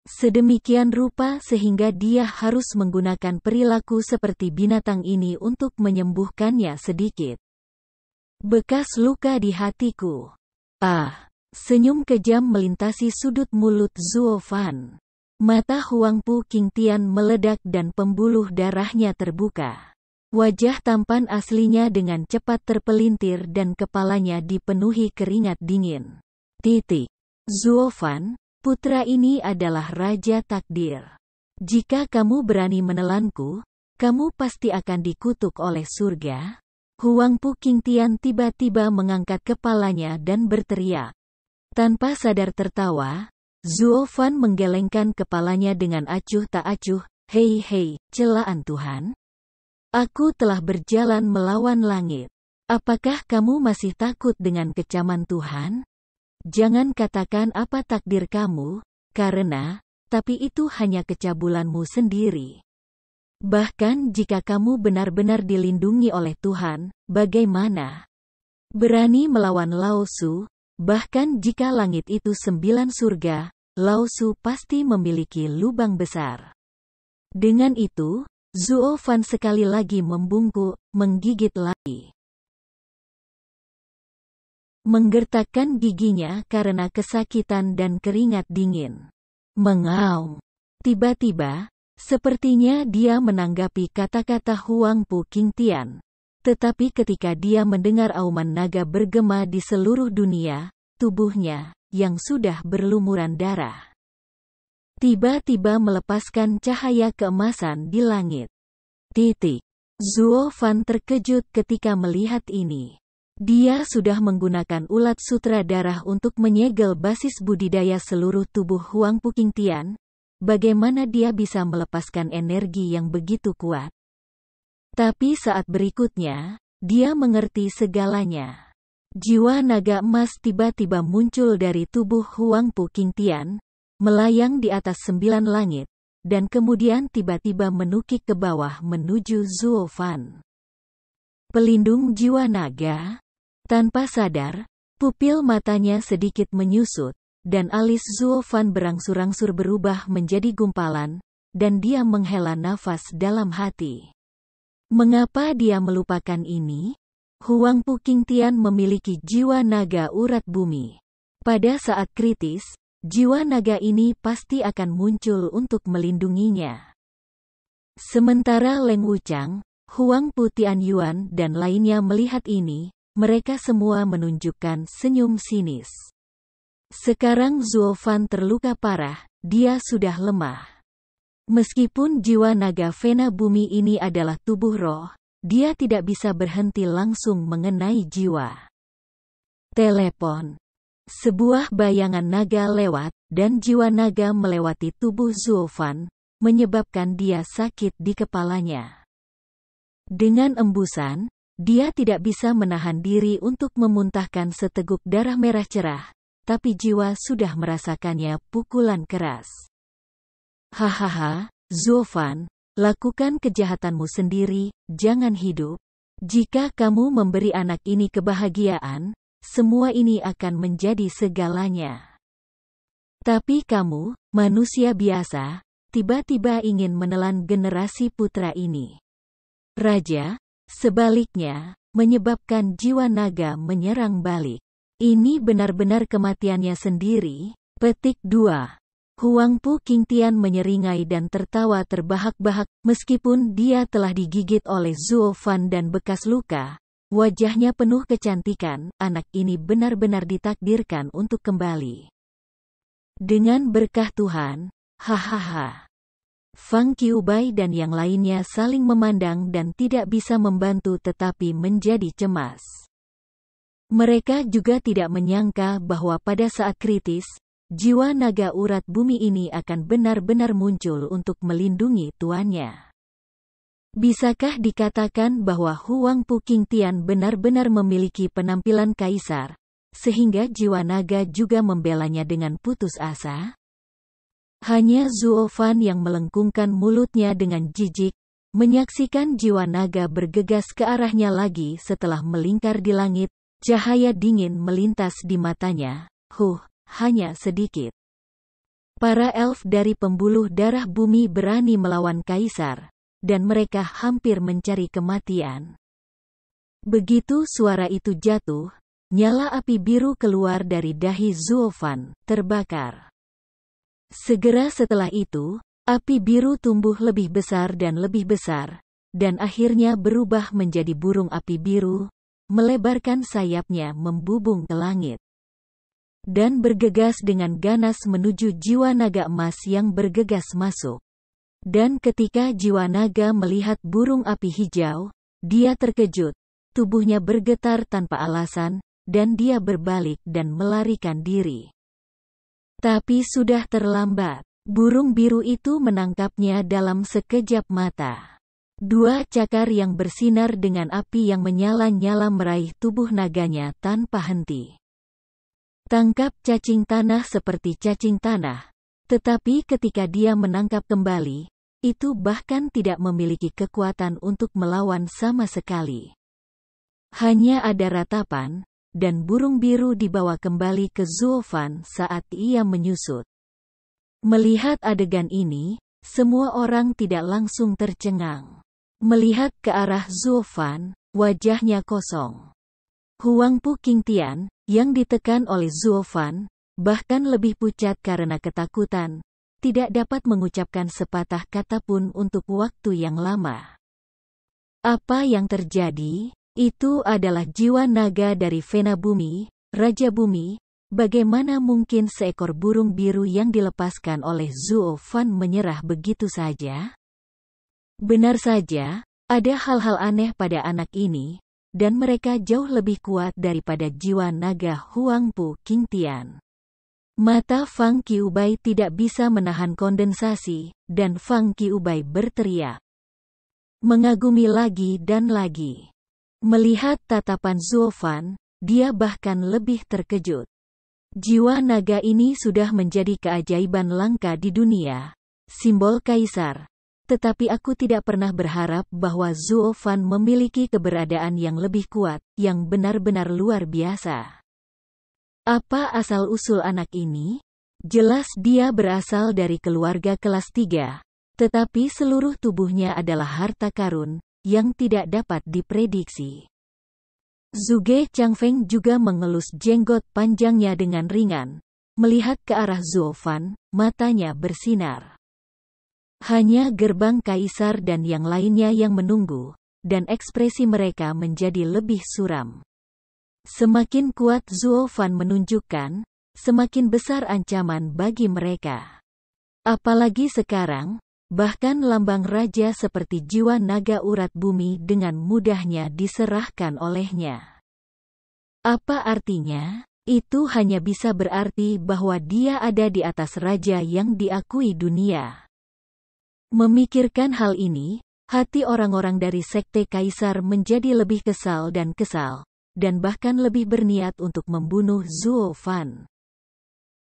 Sedemikian rupa sehingga dia harus menggunakan perilaku seperti binatang ini untuk menyembuhkannya sedikit. Bekas luka di hatiku. Senyum kejam melintasi sudut mulut Zuo Fan. Mata Huangpu Qingtian meledak dan pembuluh darahnya terbuka. Wajah tampan aslinya dengan cepat terpelintir dan kepalanya dipenuhi keringat dingin. Zuo Fan, putra ini adalah raja takdir. Jika kamu berani menelanku, kamu pasti akan dikutuk oleh surga. Huangpu Qingtian tiba-tiba mengangkat kepalanya dan berteriak. Tanpa sadar tertawa, Zuo Fan menggelengkan kepalanya dengan acuh tak acuh. Hei, celaan Tuhan. Aku telah berjalan melawan langit. Apakah kamu masih takut dengan kecaman Tuhan? Jangan katakan apa takdir kamu, karena, tapi itu hanya kecabulanmu sendiri. Bahkan jika kamu benar-benar dilindungi oleh Tuhan, bagaimana? Berani melawan Lao Su, bahkan jika langit itu 9 surga, Lao Su pasti memiliki lubang besar. Dengan itu, Zuo Fan sekali lagi membungkuk, menggigit lagi. Menggertakkan giginya karena kesakitan dan keringat dingin. Mengaum. Tiba-tiba, sepertinya dia menanggapi kata-kata Huangpu Qingtian. Tetapi ketika dia mendengar auman naga bergema di seluruh dunia, tubuhnya, yang sudah berlumuran darah, tiba-tiba melepaskan cahaya keemasan di langit. Zuo Fan terkejut ketika melihat ini. Dia sudah menggunakan ulat sutra darah untuk menyegel basis budidaya seluruh tubuh Huangpu Qingtian. Bagaimana dia bisa melepaskan energi yang begitu kuat? Tapi saat berikutnya, dia mengerti segalanya. Jiwa naga emas tiba-tiba muncul dari tubuh Huangpu Qingtian, melayang di atas 9 langit, dan kemudian tiba-tiba menukik ke bawah menuju Zuo Fan. Pelindung jiwa naga. Tanpa sadar, pupil matanya sedikit menyusut, dan alis Zuo Fan berangsur-angsur berubah menjadi gumpalan, dan dia menghela nafas dalam hati. Mengapa dia melupakan ini? Huang Pu Qingtian memiliki jiwa naga urat bumi. Pada saat kritis, jiwa naga ini pasti akan muncul untuk melindunginya. Sementara Leng Wuchang, Huang Pu Tianyuan dan lainnya melihat ini, mereka semua menunjukkan senyum sinis. Sekarang Zuo Fan terluka parah, dia sudah lemah. Meskipun jiwa naga fena bumi ini adalah tubuh roh, dia tidak bisa berhenti langsung mengenai jiwa. Telepon. Sebuah bayangan naga lewat, dan jiwa naga melewati tubuh Zuo Fan, menyebabkan dia sakit di kepalanya. Dengan embusan, dia tidak bisa menahan diri untuk memuntahkan seteguk darah merah cerah, tapi jiwa sudah merasakannya pukulan keras. Hahaha, Zuo Fan, lakukan kejahatanmu sendiri, jangan hidup. Jika kamu memberi anak ini kebahagiaan, semua ini akan menjadi segalanya. Tapi kamu, manusia biasa, tiba-tiba ingin menelan generasi putra ini. Raja, sebaliknya, menyebabkan jiwa naga menyerang balik. Ini benar-benar kematiannya sendiri. Petik 2. Huang Pu Qingtian menyeringai dan tertawa terbahak-bahak, meskipun dia telah digigit oleh Zuo Fan dan bekas luka. Wajahnya penuh kecantikan, anak ini benar-benar ditakdirkan untuk kembali. Dengan berkah Tuhan, hahaha. Fang Qiubai dan yang lainnya saling memandang dan tidak bisa membantu tetapi menjadi cemas. Mereka juga tidak menyangka bahwa pada saat kritis, jiwa naga urat bumi ini akan benar-benar muncul untuk melindungi tuannya. Bisakah dikatakan bahwa Huang Pu Qingtian benar-benar memiliki penampilan kaisar, sehingga jiwa naga juga membelanya dengan putus asa? Hanya Zuo Fan yang melengkungkan mulutnya dengan jijik, menyaksikan jiwa naga bergegas ke arahnya lagi setelah melingkar di langit, cahaya dingin melintas di matanya, hanya sedikit. Para elf dari pembuluh darah bumi berani melawan kaisar, dan mereka hampir mencari kematian. Begitu suara itu jatuh, nyala api biru keluar dari dahi Zuo Fan, terbakar. Segera setelah itu, api biru tumbuh lebih besar, dan akhirnya berubah menjadi burung api biru, melebarkan sayapnya membubung ke langit. Dan bergegas dengan ganas menuju jiwa naga emas yang bergegas masuk. Dan ketika jiwa naga melihat burung api hijau, dia terkejut, tubuhnya bergetar tanpa alasan, dan dia berbalik dan melarikan diri. Tapi sudah terlambat. Burung biru itu menangkapnya dalam sekejap mata. Dua cakar yang bersinar dengan api yang menyala-nyala meraih tubuh naganya tanpa henti. Tangkap cacing tanah seperti cacing tanah. Tetapi ketika dia menangkap kembali, itu bahkan tidak memiliki kekuatan untuk melawan sama sekali. Hanya ada ratapan, dan burung biru dibawa kembali ke Zuo Fan saat ia menyusut. Melihat adegan ini, semua orang tidak langsung tercengang. Melihat ke arah Zuo Fan, wajahnya kosong. Huang Pu Qingtian, yang ditekan oleh Zuo Fan, bahkan lebih pucat karena ketakutan, tidak dapat mengucapkan sepatah kata pun untuk waktu yang lama. Apa yang terjadi? Itu adalah jiwa naga dari Fena Bumi, Raja Bumi. Bagaimana mungkin seekor burung biru yang dilepaskan oleh Zuo Fan menyerah begitu saja? Benar saja, ada hal-hal aneh pada anak ini, dan mereka jauh lebih kuat daripada jiwa naga Huang Pu Qingtian. Mata Fang Qiubai tidak bisa menahan kondensasi, dan Fang Qiubai berteriak. Mengagumi lagi dan lagi. Melihat tatapan Zuo Fan, dia bahkan lebih terkejut. Jiwa naga ini sudah menjadi keajaiban langka di dunia, simbol kaisar. Tetapi aku tidak pernah berharap bahwa Zuo Fan memiliki keberadaan yang lebih kuat, yang benar-benar luar biasa. Apa asal-usul anak ini? Jelas dia berasal dari keluarga kelas 3, tetapi seluruh tubuhnya adalah harta karun, yang tidak dapat diprediksi. Zhuge Changfeng juga mengelus jenggot panjangnya dengan ringan. Melihat ke arah Zuo Fan, matanya bersinar. Hanya gerbang kaisar dan yang lainnya yang menunggu, dan ekspresi mereka menjadi lebih suram. Semakin kuat Zuo Fan menunjukkan, semakin besar ancaman bagi mereka. Apalagi sekarang, bahkan lambang raja seperti jiwa naga urat bumi dengan mudahnya diserahkan olehnya. Apa artinya? Itu hanya bisa berarti bahwa dia ada di atas raja yang diakui dunia. Memikirkan hal ini, hati orang-orang dari sekte kaisar menjadi lebih kesal, dan bahkan lebih berniat untuk membunuh Zuo Fan.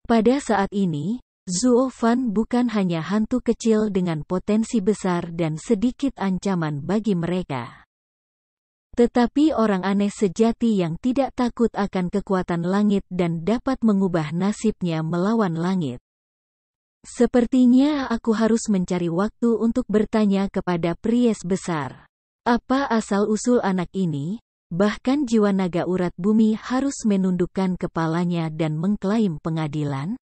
Pada saat ini, Zuo Fan bukan hanya hantu kecil dengan potensi besar dan sedikit ancaman bagi mereka. Tetapi orang aneh sejati yang tidak takut akan kekuatan langit dan dapat mengubah nasibnya melawan langit. Sepertinya aku harus mencari waktu untuk bertanya kepada Pries besar. Apa asal-usul anak ini? Bahkan jiwa naga urat bumi harus menundukkan kepalanya dan mengklaim pengadilan?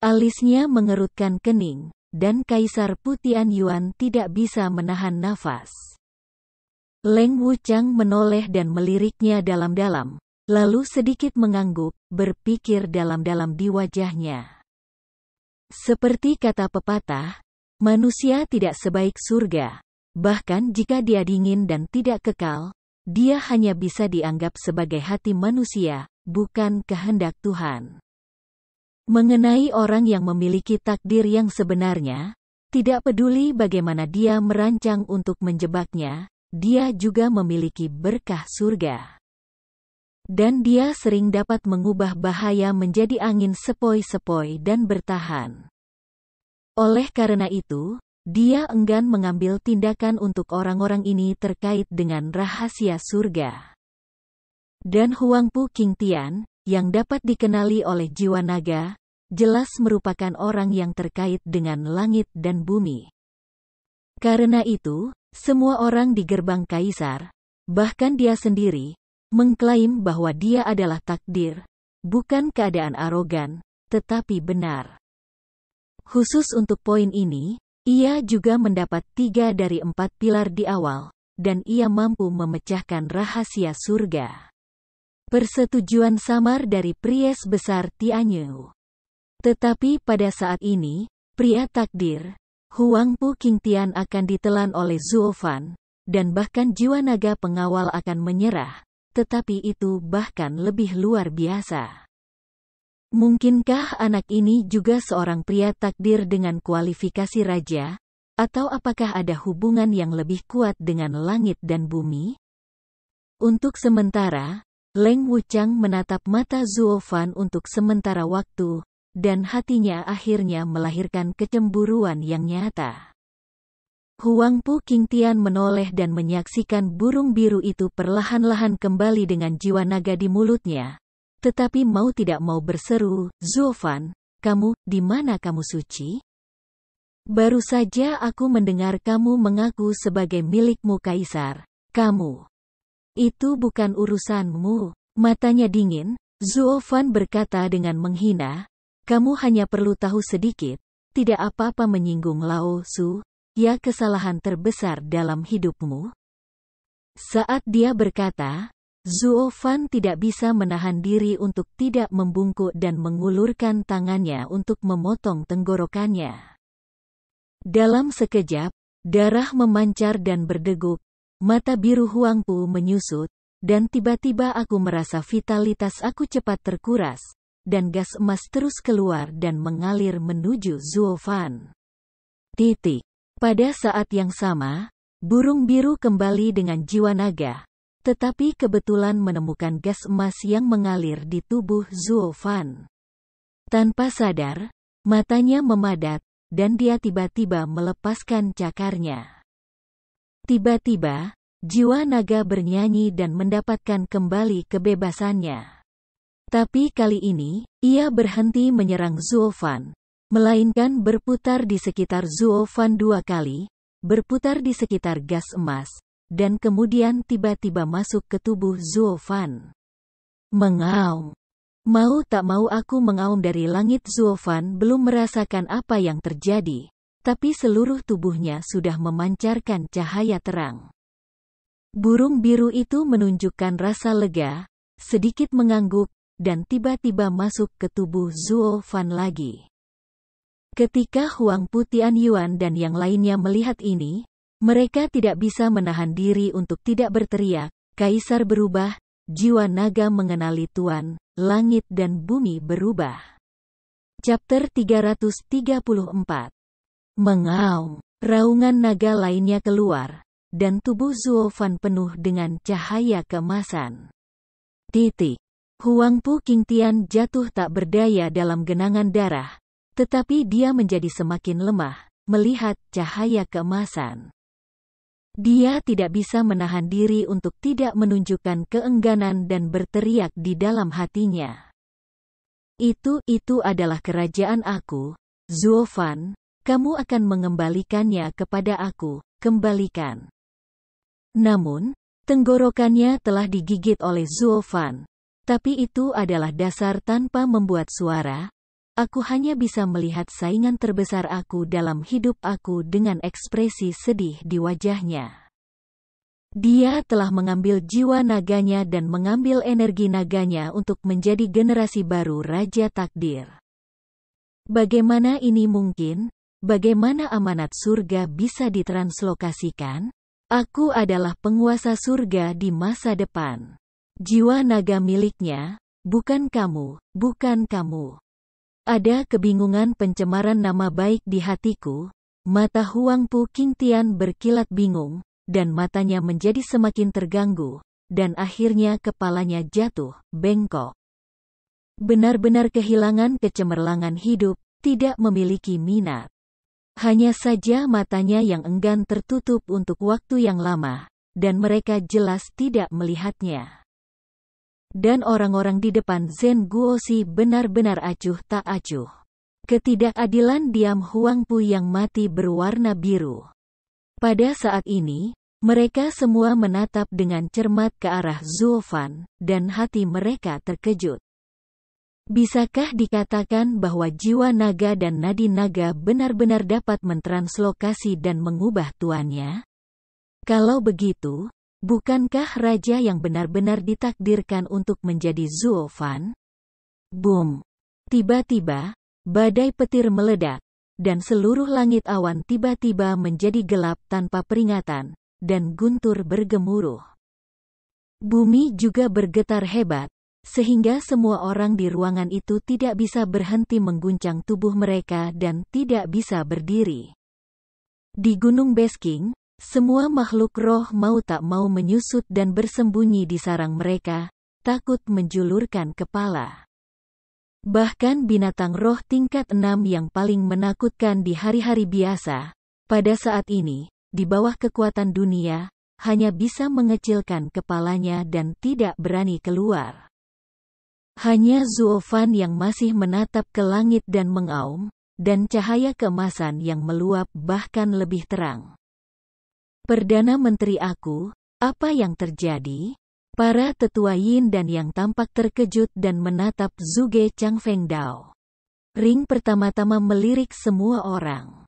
Alisnya mengerutkan kening, dan Kaisar Putian Yuan tidak bisa menahan nafas. Leng Wuchang menoleh dan meliriknya dalam-dalam, lalu sedikit mengangguk, berpikir dalam-dalam di wajahnya. Seperti kata pepatah, manusia tidak sebaik surga. Bahkan jika dia dingin dan tidak kekal, dia hanya bisa dianggap sebagai hati manusia, bukan kehendak Tuhan. Mengenai orang yang memiliki takdir yang sebenarnya, tidak peduli bagaimana dia merancang untuk menjebaknya, dia juga memiliki berkah surga. Dan dia sering dapat mengubah bahaya menjadi angin sepoi-sepoi dan bertahan. Oleh karena itu, dia enggan mengambil tindakan untuk orang-orang ini terkait dengan rahasia surga. Dan Huangpu Qingtian, yang dapat dikenali oleh jiwa naga, jelas merupakan orang yang terkait dengan langit dan bumi. Karena itu, semua orang di gerbang kaisar, bahkan dia sendiri, mengklaim bahwa dia adalah takdir, bukan keadaan arogan, tetapi benar. Khusus untuk poin ini, ia juga mendapat 3 dari 4 pilar di awal, dan ia mampu memecahkan rahasia surga. Persetujuan samar dari Pries besar Tianyu. Tetapi pada saat ini, pria takdir, Huangpu Qingtian akan ditelan oleh Zuo Fan, dan bahkan jiwa naga pengawal akan menyerah, tetapi itu bahkan lebih luar biasa. Mungkinkah anak ini juga seorang pria takdir dengan kualifikasi raja? Atau apakah ada hubungan yang lebih kuat dengan langit dan bumi? Untuk sementara, Leng Wuchang menatap mata Zuo Fan untuk sementara waktu, dan hatinya akhirnya melahirkan kecemburuan yang nyata. Huangpu Qingtian menoleh dan menyaksikan burung biru itu perlahan-lahan kembali dengan jiwa naga di mulutnya. Tetapi mau tidak mau berseru, Zuo Fan, kamu, di mana kamu suci? Baru saja aku mendengar kamu mengaku sebagai milikmu kaisar. Kamu. Itu bukan urusanmu. Matanya dingin, Zuo Fan berkata dengan menghina, kamu hanya perlu tahu sedikit, tidak apa-apa menyinggung Lao Su, ya kesalahan terbesar dalam hidupmu. Saat dia berkata, Zuo Fan tidak bisa menahan diri untuk tidak membungkuk dan mengulurkan tangannya untuk memotong tenggorokannya. Dalam sekejap, darah memancar dan berdegup, mata biru Huangpu menyusut, dan tiba-tiba aku merasa vitalitas aku cepat terkuras, dan gas emas terus keluar dan mengalir menuju Zuo Fan. Pada saat yang sama, burung biru kembali dengan jiwa naga, tetapi kebetulan menemukan gas emas yang mengalir di tubuh Zuo Fan. Tanpa sadar, matanya memadat, dan dia tiba-tiba melepaskan cakarnya. Tiba-tiba, jiwa naga bernyanyi dan mendapatkan kembali kebebasannya. Tapi kali ini, ia berhenti menyerang Zuo Fan, melainkan berputar di sekitar Zuo Fan 2 kali, berputar di sekitar gas emas, dan kemudian tiba-tiba masuk ke tubuh Zuo Fan. Mengaum. Mau tak mau aku mengaum dari langit. Zuo Fan belum merasakan apa yang terjadi, tapi seluruh tubuhnya sudah memancarkan cahaya terang. Burung biru itu menunjukkan rasa lega, sedikit mengangguk, dan tiba-tiba masuk ke tubuh Zuo Fan lagi. Ketika Huang Pu Tianyuan dan yang lainnya melihat ini, mereka tidak bisa menahan diri untuk tidak berteriak, "Kaisar berubah, jiwa naga mengenali Tuan, langit dan bumi berubah." Chapter 334. Mengaum. Raungan naga lainnya keluar, dan tubuh Zuo Fan penuh dengan cahaya keemasan. Huang Pu Qingtian jatuh tak berdaya dalam genangan darah, tetapi dia menjadi semakin lemah, melihat cahaya keemasan. Dia tidak bisa menahan diri untuk tidak menunjukkan keengganan dan berteriak di dalam hatinya. Itu adalah kerajaan aku, Zuo Fan, kamu akan mengembalikannya kepada aku, kembalikan. Namun, tenggorokannya telah digigit oleh Zuo Fan, tapi itu adalah dasar tanpa membuat suara. Aku hanya bisa melihat saingan terbesar aku dalam hidup aku dengan ekspresi sedih di wajahnya. Dia telah mengambil jiwa naganya dan mengambil energi naganya untuk menjadi generasi baru Raja Takdir. Bagaimana ini mungkin? Bagaimana amanat surga bisa ditranslokasikan? Aku adalah penguasa surga di masa depan. Jiwa naga miliknya, bukan kamu, bukan kamu. Ada kebingungan pencemaran nama baik di hatiku. Mata Huang Pu Qingtian berkilat bingung, dan matanya menjadi semakin terganggu, dan akhirnya kepalanya jatuh, bengkok. Benar-benar kehilangan kecemerlangan hidup, tidak memiliki minat. Hanya saja matanya yang enggan tertutup untuk waktu yang lama, dan mereka jelas tidak melihatnya. Dan orang-orang di depan Zhen Guoxi benar-benar acuh tak acuh. Ketidakadilan diam Huang Pu yang mati berwarna biru. Pada saat ini, mereka semua menatap dengan cermat ke arah Zuo Fan, dan hati mereka terkejut. Bisakah dikatakan bahwa jiwa naga dan nadi naga benar-benar dapat mentranslokasi dan mengubah tuannya? Kalau begitu, bukankah raja yang benar-benar ditakdirkan untuk menjadi Zuo Fan? Boom! Tiba-tiba, badai petir meledak, dan seluruh langit awan tiba-tiba menjadi gelap tanpa peringatan, dan guntur bergemuruh. Bumi juga bergetar hebat, sehingga semua orang di ruangan itu tidak bisa berhenti mengguncang tubuh mereka dan tidak bisa berdiri. Di Gunung Besking, semua makhluk roh mau tak mau menyusut dan bersembunyi di sarang mereka, takut menjulurkan kepala. Bahkan binatang roh tingkat 6 yang paling menakutkan di hari-hari biasa, pada saat ini, di bawah kekuatan dunia, hanya bisa mengecilkan kepalanya dan tidak berani keluar. Hanya Zuo Fan yang masih menatap ke langit dan mengaum, dan cahaya keemasan yang meluap bahkan lebih terang. Perdana Menteri aku, apa yang terjadi? Para tetua Yin dan yang tampak terkejut dan menatap Zhuge Changfeng Dao. Ring pertama-tama melirik semua orang.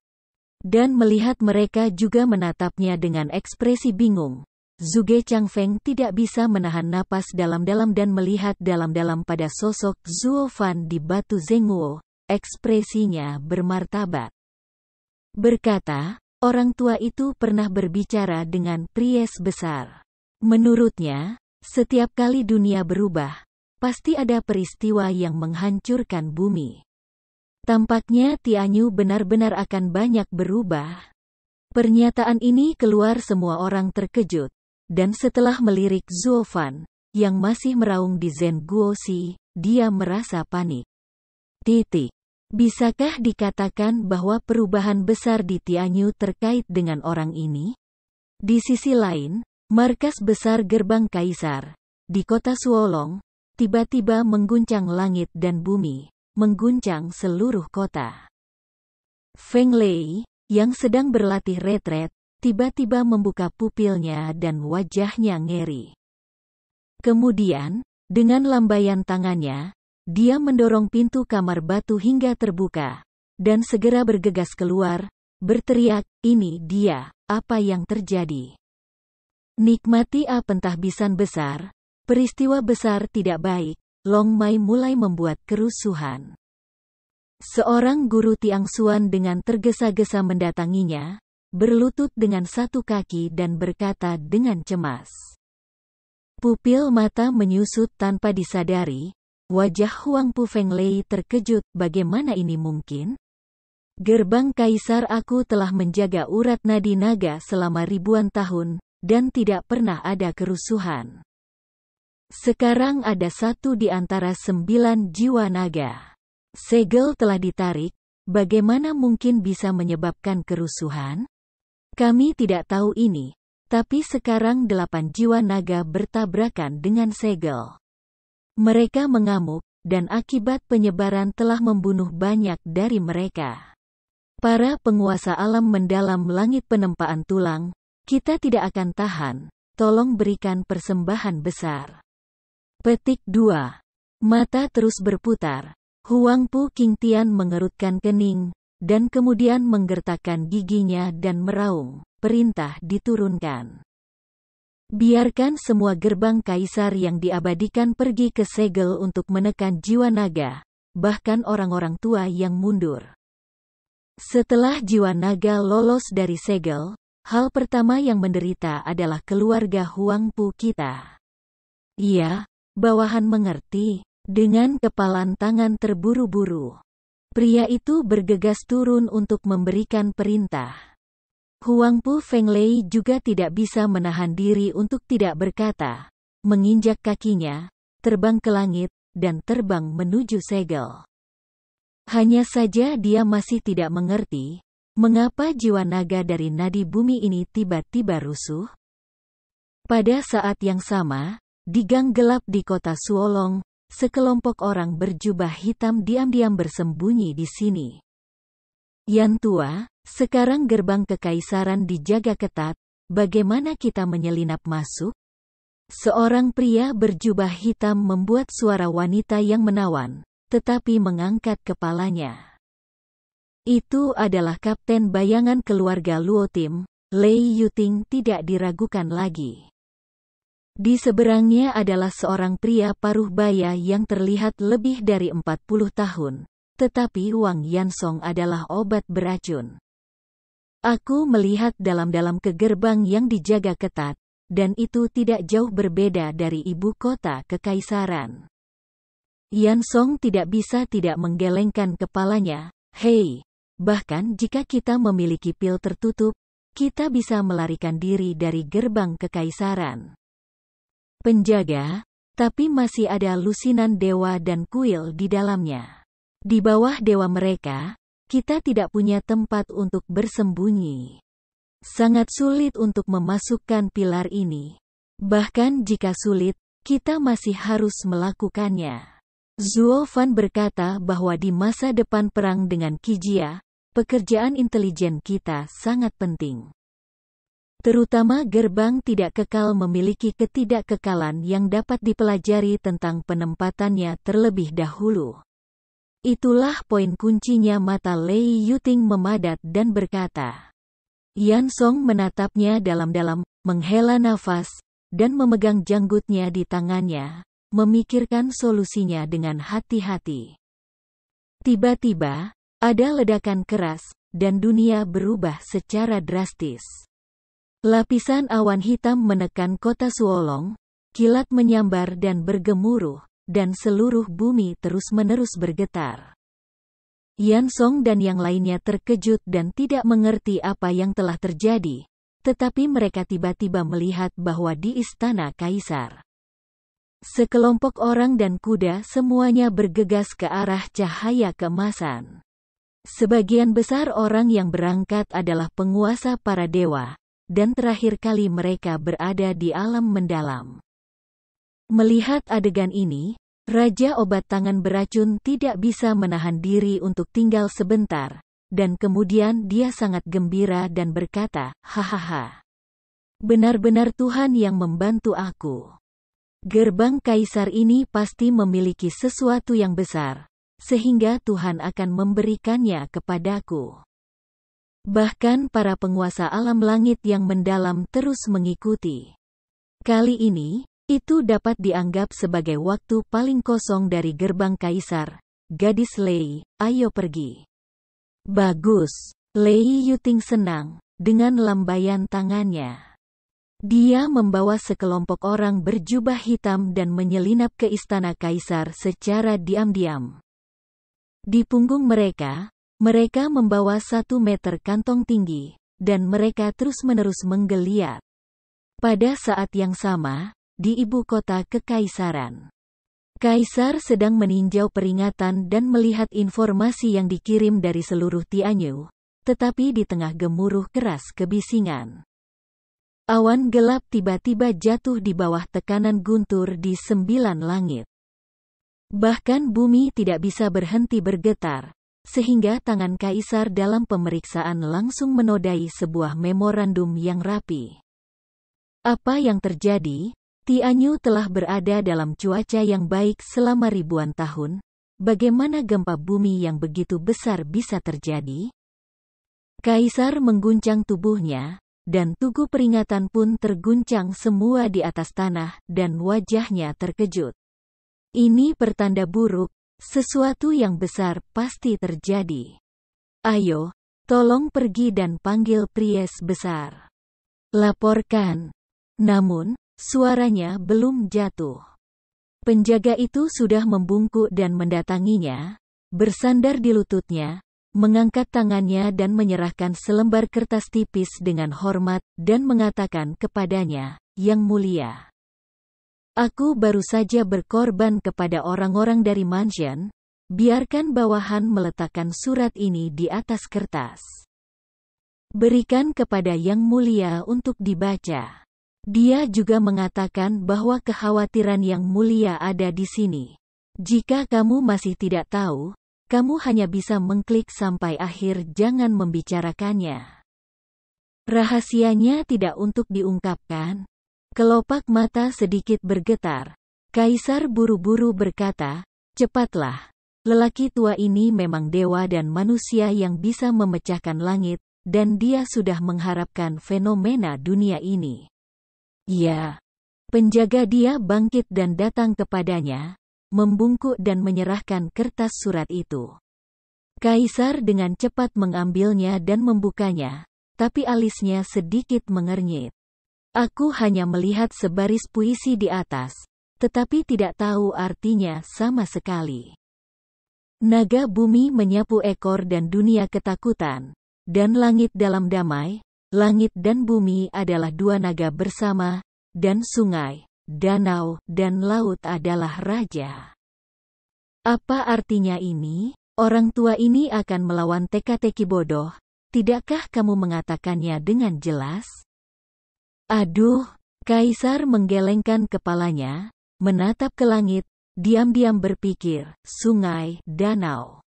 Dan melihat mereka juga menatapnya dengan ekspresi bingung. Zhuge Changfeng tidak bisa menahan napas dalam-dalam dan melihat dalam-dalam pada sosok Zuo Fan di batu Zhenguo, ekspresinya bermartabat. Berkata, orang tua itu pernah berbicara dengan Pries besar. Menurutnya, setiap kali dunia berubah, pasti ada peristiwa yang menghancurkan bumi. Tampaknya Tianyu benar-benar akan banyak berubah. Pernyataan ini keluar semua orang terkejut, dan setelah melirik Zuo Fan, yang masih meraung di Zhen Guoxi, dia merasa panik. Bisakah dikatakan bahwa perubahan besar di Tianyu terkait dengan orang ini? Di sisi lain, markas besar gerbang kaisar, di kota Suolong, tiba-tiba mengguncang langit dan bumi, mengguncang seluruh kota. Feng Lei, yang sedang berlatih retret, tiba-tiba membuka pupilnya dan wajahnya ngeri. Kemudian, dengan lambaian tangannya, dia mendorong pintu kamar batu hingga terbuka, dan segera bergegas keluar, berteriak, "Ini dia, apa yang terjadi?" Nikmati pentahbisan besar, peristiwa besar tidak baik, Long Mai mulai membuat kerusuhan. Seorang guru Tiangsuan dengan tergesa-gesa mendatanginya, berlutut dengan satu kaki dan berkata dengan cemas. Pupil mata menyusut tanpa disadari, wajah Huangpu Fenglei terkejut, bagaimana ini mungkin? Gerbang Kaisar, aku telah menjaga urat nadi naga selama ribuan tahun, dan tidak pernah ada kerusuhan. Sekarang ada satu di antara 9 jiwa naga. Segel telah ditarik, bagaimana mungkin bisa menyebabkan kerusuhan? Kami tidak tahu ini, tapi sekarang 8 jiwa naga bertabrakan dengan segel. Mereka mengamuk, dan akibat penyebaran telah membunuh banyak dari mereka. Para penguasa alam mendalam langit penempaan tulang, kita tidak akan tahan, tolong berikan persembahan besar. Petik 2. Mata terus berputar, Huangpu Qingtian mengerutkan kening, dan kemudian menggertakkan giginya dan meraung, perintah diturunkan. Biarkan semua gerbang kaisar yang diabadikan pergi ke segel untuk menekan jiwa naga, bahkan orang-orang tua yang mundur. Setelah jiwa naga lolos dari segel, hal pertama yang menderita adalah keluarga Huangpu kita. Iya, bawahan mengerti. Dengan kepalan tangan terburu-buru, pria itu bergegas turun untuk memberikan perintah. Huangpu Fenglei juga tidak bisa menahan diri untuk tidak berkata, menginjak kakinya, terbang ke langit, dan terbang menuju segel. Hanya saja dia masih tidak mengerti, mengapa jiwa naga dari nadi bumi ini tiba-tiba rusuh. Pada saat yang sama, di gang gelap di kota Suolong, sekelompok orang berjubah hitam diam-diam bersembunyi di sini. Yan Tua, sekarang gerbang kekaisaran dijaga ketat, bagaimana kita menyelinap masuk? Seorang pria berjubah hitam membuat suara wanita yang menawan, tetapi mengangkat kepalanya. Itu adalah kapten bayangan keluarga Luo Tim, Lei Yuting tidak diragukan lagi. Di seberangnya adalah seorang pria paruh baya yang terlihat lebih dari 40 tahun, tetapi Wang Yansong adalah obat beracun. Aku melihat dalam-dalam ke gerbang yang dijaga ketat, dan itu tidak jauh berbeda dari ibu kota kekaisaran. Yansong tidak bisa tidak menggelengkan kepalanya, hei, bahkan jika kita memiliki pil tertutup, kita bisa melarikan diri dari gerbang kekaisaran. Penjaga, tapi masih ada lusinan dewa dan kuil di dalamnya. Di bawah dewa mereka, kita tidak punya tempat untuk bersembunyi. Sangat sulit untuk memasukkan pilar ini. Bahkan jika sulit, kita masih harus melakukannya. Zuo Fan berkata bahwa di masa depan perang dengan Kijia, pekerjaan intelijen kita sangat penting. Terutama gerbang tidak kekal memiliki ketidakkekalan yang dapat dipelajari tentang penempatannya terlebih dahulu. Itulah poin kuncinya. Mata Lei Yuting memadat dan berkata. Yansong menatapnya dalam-dalam, menghela nafas, dan memegang janggutnya di tangannya, memikirkan solusinya dengan hati-hati. Tiba-tiba, ada ledakan keras, dan dunia berubah secara drastis. Lapisan awan hitam menekan kota Suolong, kilat menyambar dan bergemuruh, dan seluruh bumi terus-menerus bergetar. Yansong dan yang lainnya terkejut dan tidak mengerti apa yang telah terjadi, tetapi mereka tiba-tiba melihat bahwa di istana kaisar, sekelompok orang dan kuda semuanya bergegas ke arah cahaya keemasan. Sebagian besar orang yang berangkat adalah penguasa para dewa, dan terakhir kali mereka berada di alam mendalam. Melihat adegan ini, Raja Obat Tangan Beracun tidak bisa menahan diri untuk tinggal sebentar, dan kemudian dia sangat gembira dan berkata, hahaha. Benar-benar Tuhan yang membantu aku. Gerbang kaisar ini pasti memiliki sesuatu yang besar, sehingga Tuhan akan memberikannya kepadaku. Bahkan para penguasa alam langit yang mendalam terus mengikuti. Kali ini, itu dapat dianggap sebagai waktu paling kosong dari gerbang kaisar. Gadis Lei, ayo pergi. Bagus. Lei Yuting senang, dengan lambaian tangannya. Dia membawa sekelompok orang berjubah hitam dan menyelinap ke istana kaisar secara diam-diam. Di punggung mereka membawa 1 meter kantong tinggi, dan mereka terus-menerus menggeliat. Pada saat yang sama, di ibu kota kekaisaran, Kaisar sedang meninjau peringatan dan melihat informasi yang dikirim dari seluruh Tianyu, tetapi di tengah gemuruh keras kebisingan. Awan gelap tiba-tiba jatuh di bawah tekanan guntur di 9 langit. Bahkan bumi tidak bisa berhenti bergetar, sehingga tangan kaisar dalam pemeriksaan langsung menodai sebuah memorandum yang rapi. Apa yang terjadi? Tianyu telah berada dalam cuaca yang baik selama ribuan tahun. Bagaimana gempa bumi yang begitu besar bisa terjadi? Kaisar mengguncang tubuhnya, dan tugu peringatan pun terguncang semua di atas tanah, dan wajahnya terkejut. Ini pertanda buruk, sesuatu yang besar pasti terjadi. Ayo, tolong pergi dan panggil Pries besar. Laporkan. Namun, suaranya belum jatuh. Penjaga itu sudah membungkuk dan mendatanginya, bersandar di lututnya, mengangkat tangannya dan menyerahkan selembar kertas tipis dengan hormat, dan mengatakan kepadanya, Yang Mulia. Aku baru saja berkorban kepada orang-orang dari Mansion, biarkan bawahan meletakkan surat ini di atas kertas. Berikan kepada Yang Mulia untuk dibaca. Dia juga mengatakan bahwa kekhawatiran Yang Mulia ada di sini. Jika kamu masih tidak tahu, kamu hanya bisa mengklik sampai akhir, jangan membicarakannya. Rahasianya tidak untuk diungkapkan. Kelopak mata sedikit bergetar. Kaisar buru-buru berkata, cepatlah. Lelaki tua ini memang dewa dan manusia yang bisa memecahkan langit, dan dia sudah mengharapkan fenomena dunia ini. Ya. Penjaga dia bangkit dan datang kepadanya, membungkuk dan menyerahkan kertas surat itu. Kaisar dengan cepat mengambilnya dan membukanya, tapi alisnya sedikit mengernyit. Aku hanya melihat sebaris puisi di atas, tetapi tidak tahu artinya sama sekali. Naga bumi menyapu ekor dan dunia ketakutan, dan langit dalam damai. Langit dan bumi adalah 2 naga bersama, dan sungai, danau, dan laut adalah raja. Apa artinya ini? Orang tua ini akan melawan teka-teki bodoh. Tidakkah kamu mengatakannya dengan jelas? Aduh, Kaisar menggelengkan kepalanya, menatap ke langit, diam-diam berpikir, sungai, danau,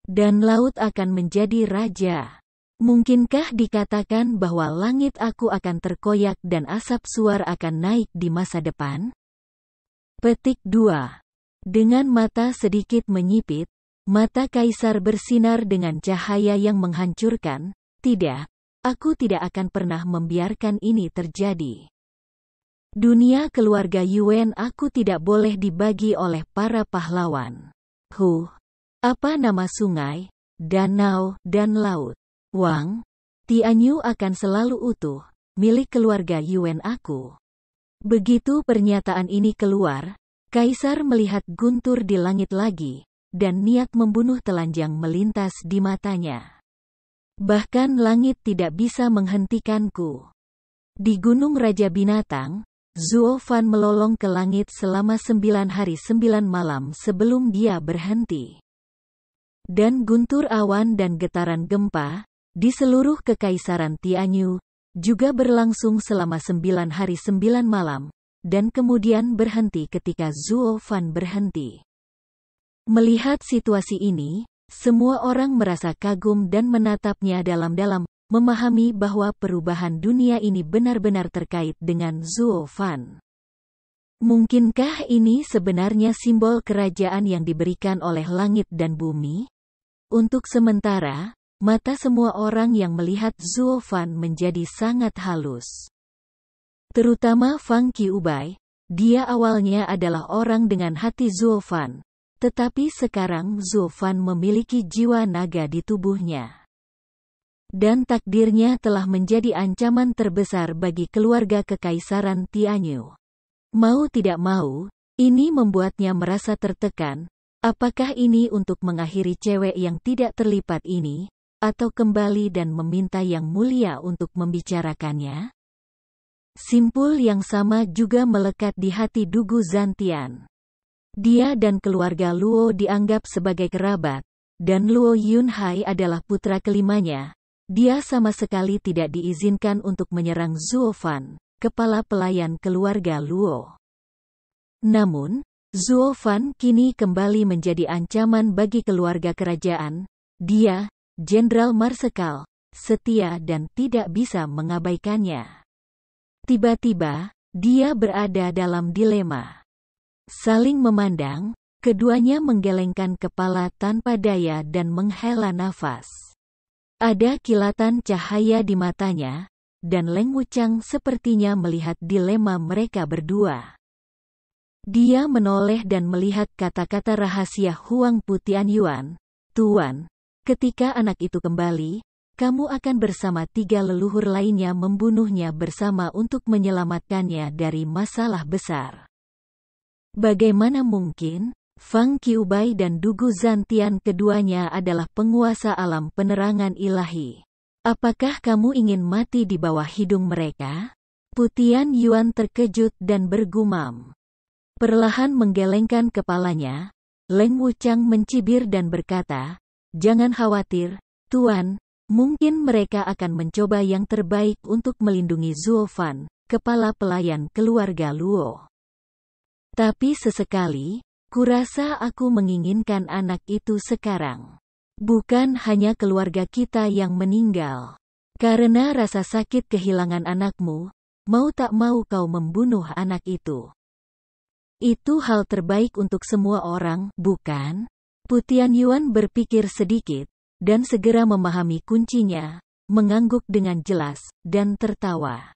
dan laut akan menjadi raja. Mungkinkah dikatakan bahwa langit aku akan terkoyak dan asap suar akan naik di masa depan? Petik 2. Dengan mata sedikit menyipit, mata Kaisar bersinar dengan cahaya yang menghancurkan. Tidak, aku tidak akan pernah membiarkan ini terjadi. Dunia keluarga Yuan aku tidak boleh dibagi oleh para pahlawan. Apa nama sungai, danau, dan laut? Wang, Tianyu akan selalu utuh, milik keluarga Yuan aku. Begitu pernyataan ini keluar, Kaisar melihat guntur di langit lagi, dan niat membunuh telanjang melintas di matanya. Bahkan langit tidak bisa menghentikanku. Di Gunung Raja Binatang, Zuo Fan melolong ke langit selama 9 hari 9 malam sebelum dia berhenti. Dan guntur awan dan getaran gempa, di seluruh kekaisaran Tianyu, juga berlangsung selama 9 hari 9 malam, dan kemudian berhenti ketika Zuo Fan berhenti. Melihat situasi ini, Semua orang merasa kagum dan menatapnya dalam-dalam, memahami bahwa perubahan dunia ini benar-benar terkait dengan Zuo Fan. Mungkinkah ini sebenarnya simbol kerajaan yang diberikan oleh langit dan bumi? Untuk sementara, mata semua orang yang melihat Zuo Fan menjadi sangat halus. Terutama Fang Qiubai, dia awalnya adalah orang dengan hati Zuo Fan. Tetapi sekarang Zuo Fan memiliki jiwa naga di tubuhnya. Dan takdirnya telah menjadi ancaman terbesar bagi keluarga kekaisaran Tianyu. Mau tidak mau, ini membuatnya merasa tertekan. Apakah ini untuk mengakhiri cewek yang tidak terlipat ini, atau kembali dan meminta Yang Mulia untuk membicarakannya? Simpul yang sama juga melekat di hati Dugu Zantian. Dia dan keluarga Luo dianggap sebagai kerabat, dan Luo Yunhai adalah putra kelimanya. Dia sama sekali tidak diizinkan untuk menyerang Zuo Fan, kepala pelayan keluarga Luo. Namun, Zuo Fan kini kembali menjadi ancaman bagi keluarga kerajaan. Dia, Jenderal Marsekal, setia dan tidak bisa mengabaikannya. Tiba-tiba, dia berada dalam dilema. Saling memandang, keduanya menggelengkan kepala tanpa daya dan menghela nafas. Ada kilatan cahaya di matanya, dan Leng Wuchang sepertinya melihat dilema mereka berdua. Dia menoleh dan melihat kata-kata rahasia Huang Putian Yuan. Tuan, ketika anak itu kembali, kamu akan bersama 3 leluhur lainnya membunuhnya bersama untuk menyelamatkannya dari masalah besar. Bagaimana mungkin? Fang Qiubai dan Dugu Zantian keduanya adalah penguasa alam penerangan ilahi. Apakah kamu ingin mati di bawah hidung mereka? Putian Yuan terkejut dan bergumam. Perlahan menggelengkan kepalanya, Leng Wuchang mencibir dan berkata, "Jangan khawatir, Tuan, mungkin mereka akan mencoba yang terbaik untuk melindungi Zuo Fan, kepala pelayan keluarga Luo. Tapi sesekali, kurasa aku menginginkan anak itu sekarang. Bukan hanya keluarga kita yang meninggal. Karena rasa sakit kehilangan anakmu, mau tak mau kau membunuh anak itu. Itu hal terbaik untuk semua orang, bukan?" Putian Yuan berpikir sedikit, dan segera memahami kuncinya, mengangguk dengan jelas, dan tertawa.